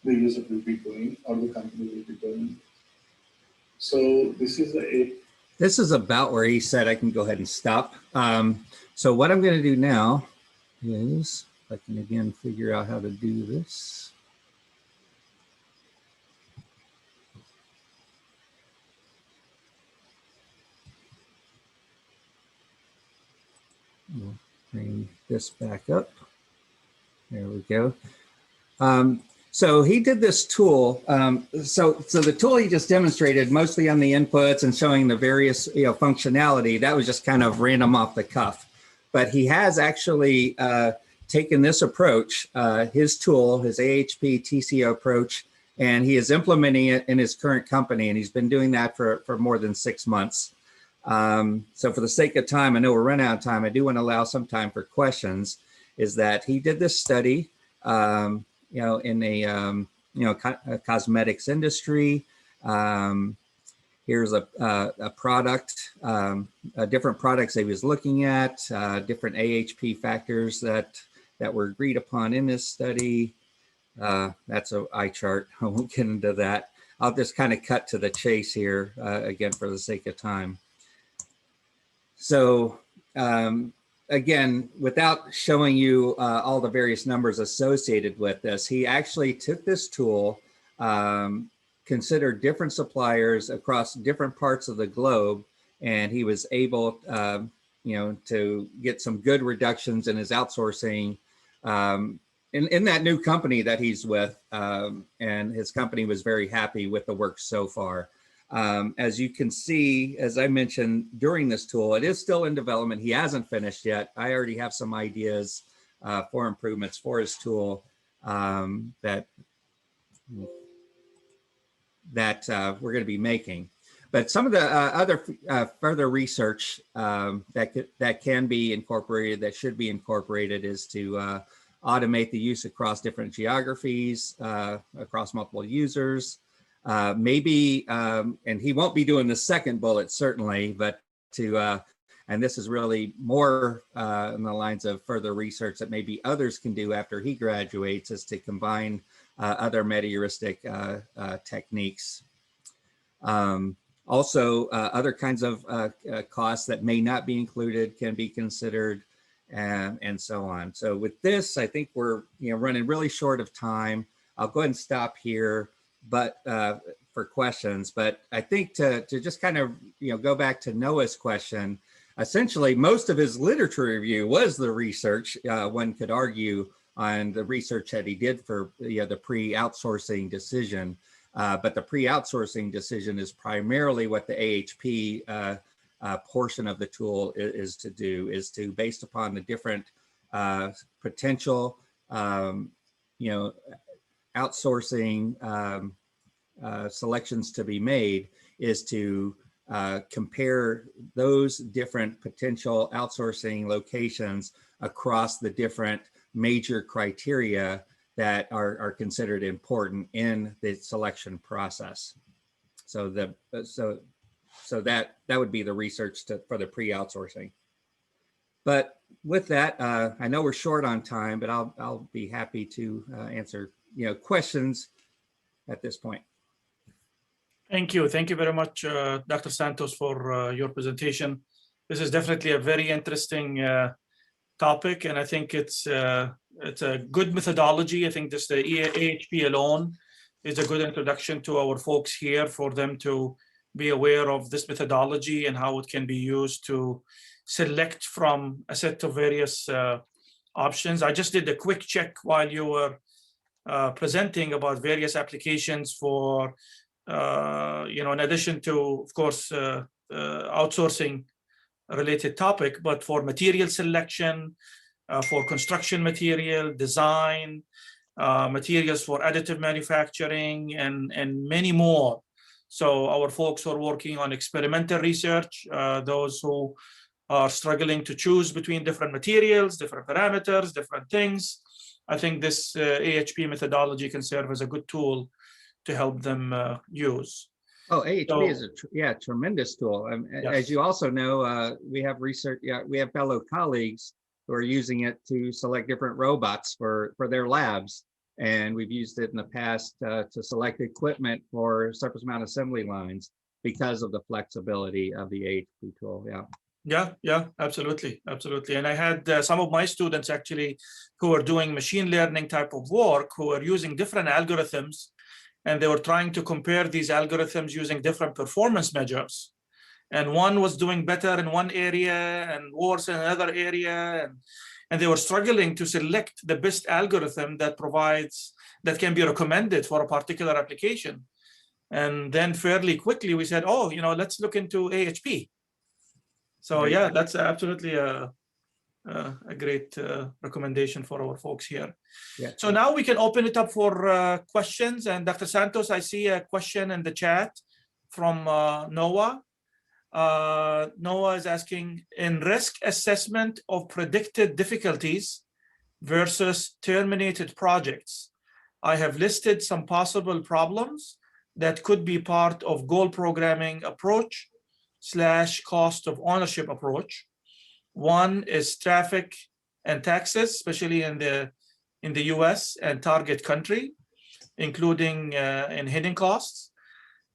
the user will be going or the company will be going. So this is This is about where he said I can go ahead and stop. So what I'm going to do now is, if I can again figure out how to do this. We'll bring this back up. There we go. So he did this tool. So the tool he just demonstrated, mostly on the inputs and showing the various functionality, that was just kind of random off the cuff. But he has actually taken this approach, his tool, his AHP-TCO approach, and he is implementing it in his current company, and he's been doing that for more than 6 months. So for the sake of time, I know we're running out of time, I do want to allow some time for questions, is that he did this study in a cosmetics industry. Here's a product, different products he was looking at, different AHP factors that were agreed upon in this study. That's an eye chart. I won't get into that. I'll just kind of cut to the chase here, again, for the sake of time. So again, without showing you all the various numbers associated with this, he actually took this tool, considered different suppliers across different parts of the globe, and he was able, to get some good reductions in his outsourcing in that new company that he's with, and his company was very happy with the work so far. As you can see, as I mentioned during this tool, it is still in development. He hasn't finished yet. I already have some ideas for improvements for his tool that we're going to be making. But some of the other further research that can be incorporated, that should be incorporated, is to automate the use across different geographies, across multiple users. Maybe, and he won't be doing the second bullet certainly, but and this is really more in the lines of further research that maybe others can do after he graduates, is to combine other meta-heuristic techniques. Also, other kinds of costs that may not be included can be considered, and so on. So with this, I think we're running really short of time. I'll go ahead and stop here, but for questions. But I think to just kind of go back to Noah's question, essentially most of his literature review was the research, one could argue, on the research that he did for the pre-outsourcing decision. But the pre-outsourcing decision is primarily what the AHP portion of the tool is to do, is to, based upon the different potential outsourcing selections to be made, is to compare those different potential outsourcing locations across the different major criteria that are considered important in the selection process. So that would be the research for the pre-outsourcing. But with that, I know we're short on time, but I'll be happy to answer questions at this point. Thank you very much, Dr. Santos, for your presentation. This is definitely a very interesting topic, and I think it's a good methodology. I think just the AHP alone is a good introduction to our folks here, for them to be aware of this methodology and how it can be used to select from a set of various options. I just did a quick check while you were presenting about various applications for, in addition to, of course, outsourcing related topic, but for material selection, for construction material, design, materials for additive manufacturing, and many more. So our folks who are working on experimental research, those who are struggling to choose between different materials, different parameters, different things, I think this AHP methodology can serve as a good tool to help them use. Oh, AHP is a tremendous tool. Yes. As you also know, we have research. We have fellow colleagues who are using it to select different robots for their labs, and we've used it in the past to select equipment for surface mount assembly lines because of the flexibility of the AHP tool. Yeah, absolutely. And I had some of my students actually who are doing machine learning type of work, who are using different algorithms, and they were trying to compare these algorithms using different performance measures. And one was doing better in one area and worse in another area. And they were struggling to select the best algorithm that can be recommended for a particular application. And then fairly quickly we said, oh, let's look into AHP. So yeah, that's absolutely a great recommendation for our folks here. Yeah. So now we can open it up for questions. And Dr. Santos, I see a question in the chat from Noah. Noah is asking, in risk assessment of predicted difficulties versus terminated projects, I have listed some possible problems, that could be part of goal programming approach / cost of ownership approach. One is traffic and taxes, especially in the US and target country, including in hidden costs.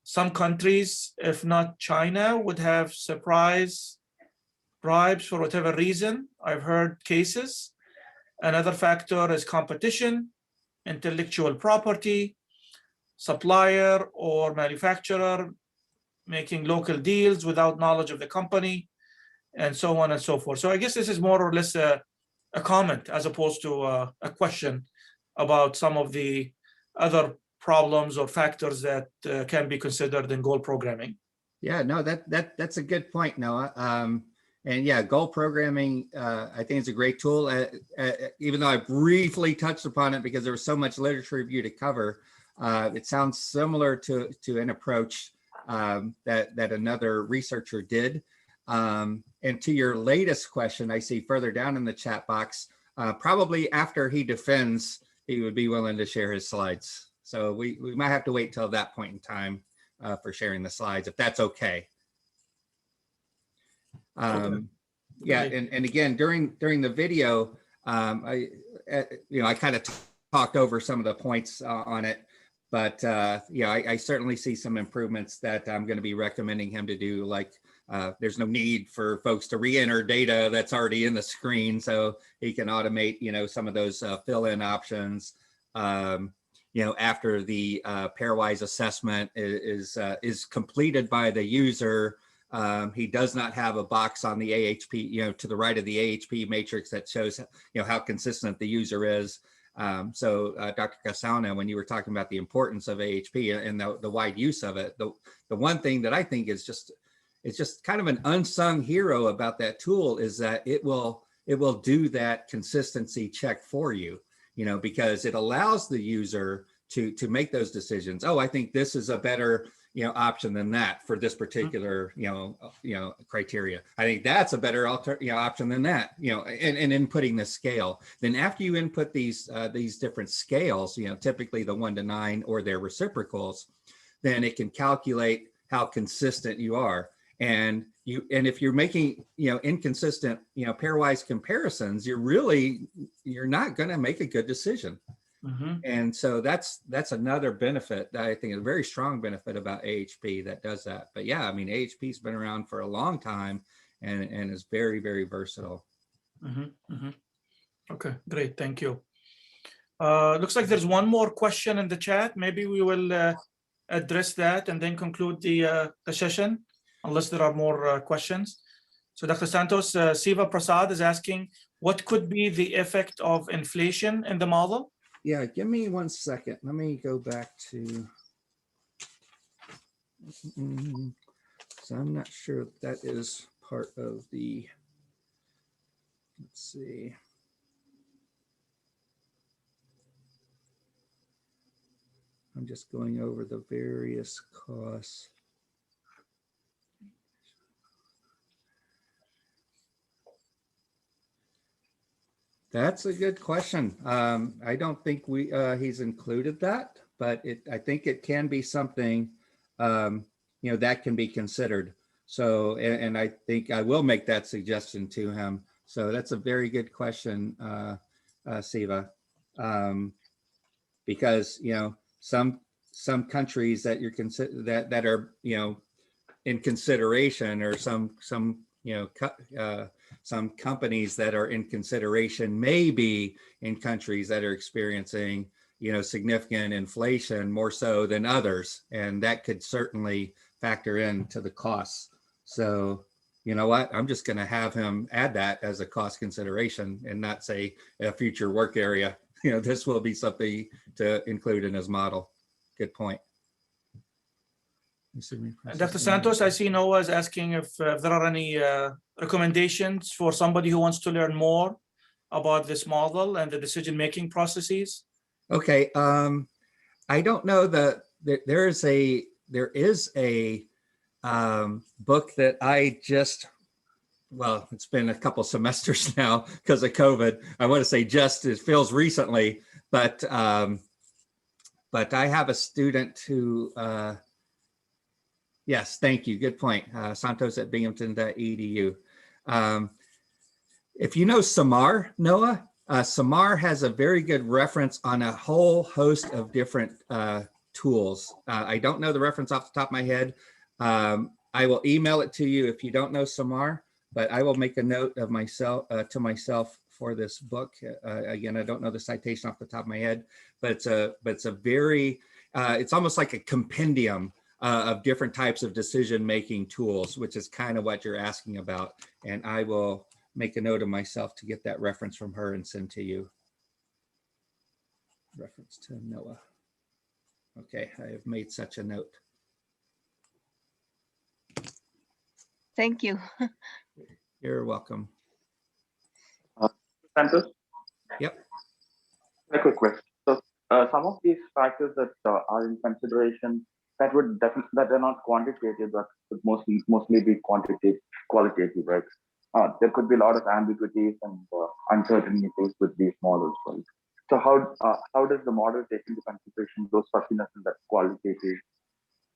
Some countries, if not China, would have surprise bribes for whatever reason. I've heard cases. Another factor is competition, intellectual property, supplier or manufacturer making local deals without knowledge of the company, and so on and so forth. So I guess this is more or less a comment as opposed to a question about some of the other problems or factors that can be considered in goal programming. Yeah, no, that's a good point, Noah. And yeah, goal programming, I think it's a great tool. Even though I briefly touched upon it because there was so much literature review to cover, it sounds similar to an approach that another researcher did. And to your latest question, I see further down in the chat box, probably after he defends, he would be willing to share his slides. So we might have to wait till that point in time for sharing the slides, if that's okay. Okay. Yeah, and again, during the video, I kind of talked over some of the points on it, but yeah, I certainly see some improvements that I'm going to be recommending him to do. Like, there's no need for folks to re-enter data that's already in the screen, so he can automate, some of those fill-in options. After the Pairwise assessment is completed by the user, he does not have a box on the AHP, to the right of the AHP matrix that shows, how consistent the user is. So Dr. Cassano, when you were talking about the importance of AHP and the wide use of it, the one thing that I think is just kind of an unsung hero about that tool is that it will do that consistency check for you, because it allows the user to make those decisions. Oh, I think this is a better option than that for this particular criteria. I think that's a better option than that, and inputting the scale. Then after you input these different scales, typically the 1 to 9 or their reciprocals, then it can calculate how consistent you are. And if you're making inconsistent pairwise comparisons, you're not going to make a good decision. Mm-hmm. And so that's another benefit that I think is a very strong benefit about AHP that does that. But yeah, I mean, AHP's been around for a long time and is very, very versatile. Mm-hmm. Mm-hmm. Okay, great, thank you. Looks like there's one more question in the chat. Maybe we will address that and then conclude the session, unless there are more questions. So Dr. Santos, Siva Prasad is asking, what could be the effect of inflation in the model? Yeah, give me 1 second. Let me go back to, so I'm not sure if that is part of the, let's see. I'm just going over the various costs. That's a good question. I don't think he's included that, but I think it can be something that can be considered. So, and I think I will make that suggestion to him. So that's a very good question, Siva, because some countries that you're that are in consideration, or some companies that are in consideration may be in countries that are experiencing, significant inflation more so than others. And that could certainly factor into the costs. So, you know what, I'm just going to have him add that as a cost consideration and not say a future work area. This will be something to include in his model. Good point. Dr. Santos, I see Noah is asking if there are any recommendations for somebody who wants to learn more about this model and the decision-making processes. Okay, I don't know that there is a book that I just, well, it's been a couple semesters now because of COVID. I want to say just, it feels recently, but but I have a student who, yes, thank you, good point. Santos at Binghamton.edu. If you know Samar, Noah, Samar has a very good reference on a whole host of different tools. I don't know the reference off the top of my head. I will email it to you if you don't know Samar, but I will make a note of myself to myself for this book. Again, I don't know the citation off the top of my head, but it's a very, it's almost like a compendium of different types of decision-making tools, which is kind of what you're asking about. And I will make a note of myself to get that reference from her and send to you. Reference to Noah. Okay, I have made such a note. Thank you. You're welcome. Santos? Yep. A quick question. So some of these factors that are in consideration that would definitely, that are not quantitative, but would mostly be qualitative, right? There could be a lot of ambiguities and uncertainties with these models, right? So how does the model take into consideration those fuzziness and the qualitative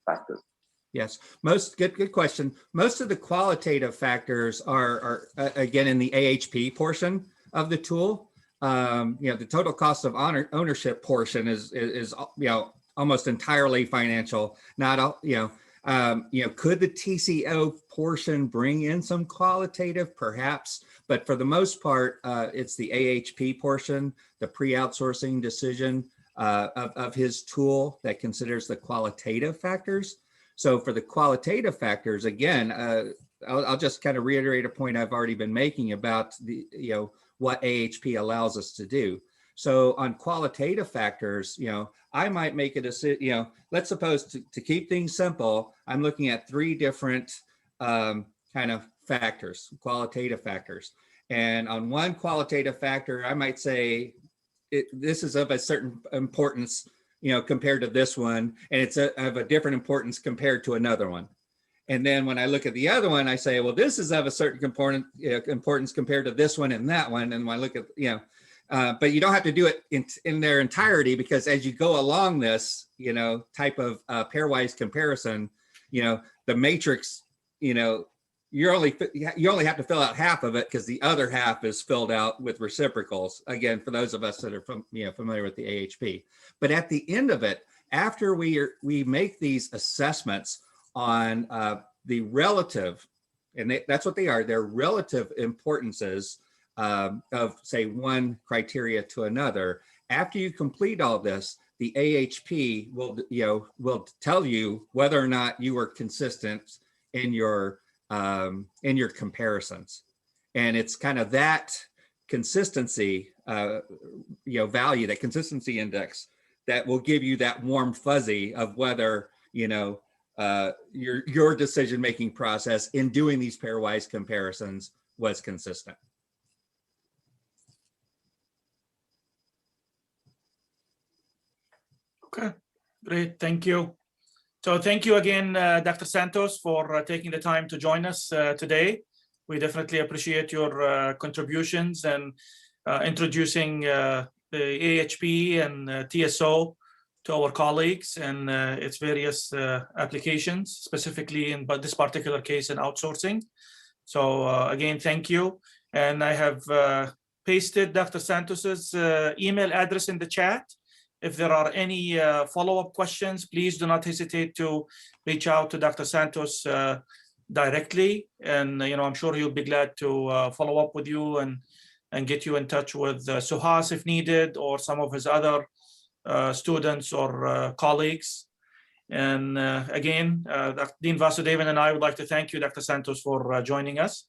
factors? Yes, good question. Most of the qualitative factors are again in the AHP portion of the tool. The total cost of ownership portion is almost entirely financial. Not all, could the TCO portion bring in some qualitative? Perhaps, but for the most part, it's the AHP portion, the pre-outsourcing decision of his tool that considers the qualitative factors. So for the qualitative factors, again, I'll just kind of reiterate a point I've already been making about the, what AHP allows us to do. So on qualitative factors, I might make a decision, let's suppose to keep things simple, I'm looking at 3 different kind of factors, qualitative factors. And on one qualitative factor, I might say, this is of a certain importance, compared to this one, and it's of a different importance compared to another one. And then when I look at the other one, I say, well, this is of a certain importance compared to this one and that one. And when I look at, but you don't have to do it in their entirety, because as you go along this, type of pairwise comparison, the matrix, you only have to fill out half of it, because the other half is filled out with reciprocals. Again, for those of us that are familiar with the AHP. But at the end of it, after we make these assessments on the relative, and that's what they are, they're relative importances of say one criteria to another. After you complete all this, the AHP will tell you whether or not you were consistent in your comparisons. And it's kind of that consistency value, that consistency index, that will give you that warm fuzzy of whether your decision-making process in doing these pairwise comparisons was consistent. Okay, great, thank you. So thank you again, Dr. Santos, for taking the time to join us today. We definitely appreciate your contributions and introducing the AHP and TSO to our colleagues and its various applications, specifically in this particular case in outsourcing. So again, thank you. And I have pasted Dr. Santos's email address in the chat. If there are any follow-up questions, please do not hesitate to reach out to Dr. Santos directly. And I'm sure he'll be glad to follow up with you and get you in touch with Suhas if needed, or some of his other students or colleagues. And again, Dean Vasudevan and I would like to thank you, Dr. Santos, for joining us.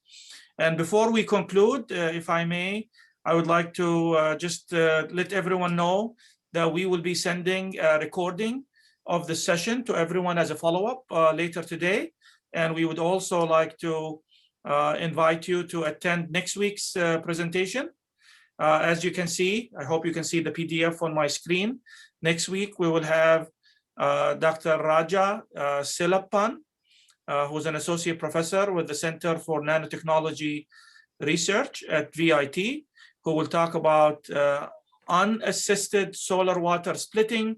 And before we conclude, if I may, I would like to just let everyone know that we will be sending a recording of the session to everyone as a follow-up later today. And we would also like to invite you to attend next week's presentation. As you can see, I hope you can see the PDF on my screen. Next week, we will have Dr. Raja Silappan, who's an associate professor with the Center for Nanotechnology Research at VIT, who will talk about unassisted solar water splitting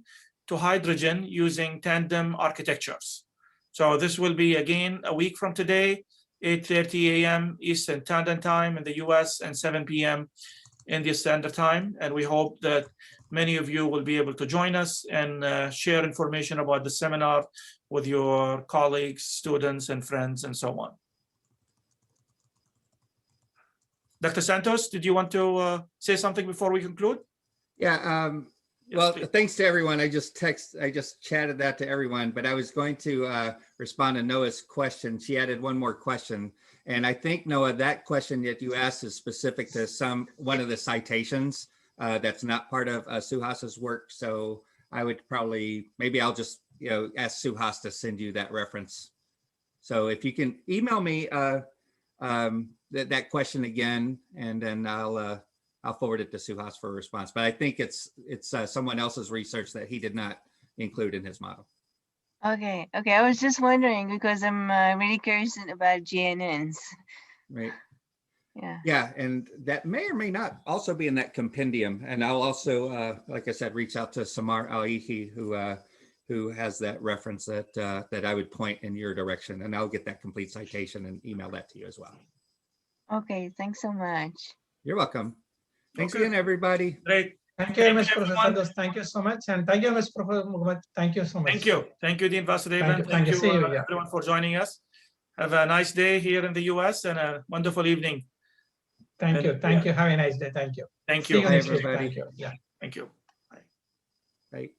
to hydrogen using tandem architectures. So this will be again a week from today, 8:30 a.m. Eastern Standard Time in the US and 7 p.m. India Standard Time. And we hope that many of you will be able to join us and share information about the seminar with your colleagues, students, and friends, and so on. Dr. Santos, did you want to say something before we conclude? Yeah. Yes, Well, please. thanks to everyone. I just chatted that to everyone, but I was going to respond to Noah's question. She added one more question. And I think, Noah, that question that you asked is specific to one of the citations that's not part of Suhas's work. So I would probably, maybe I'll just, ask Suhas to send you that reference. So if you can email me that question again, and then I'll forward it to Suhas for a response. But I think it's someone else's research that he did not include in his model. Okay. I was just wondering because I'm really curious about GNNs. Right. Yeah. Yeah, and that may or may not also be in that compendium. And I'll also, like I said, reach out to Samar Al-Ihi, who has that reference that I would point in your direction, and I'll get that complete citation and email that to you as well. Okay. Thanks so much. You're welcome. Thanks Okay. again, everybody. Great. Thank you very much, Thank you, Professor everyone. Santos. Thank you so much. And thank you very much, Professor Muhammad. Thank you so much. Thank you. Thank you, Dean Vasudevan. Thank you. See you, yeah. Everyone for joining us. Have a nice day here in the US and a wonderful evening. Thank you. Thank you. Have a nice day. Thank you. Thank See you you. Bye, next week. everybody. Thank you. Yeah. Thank you. Bye.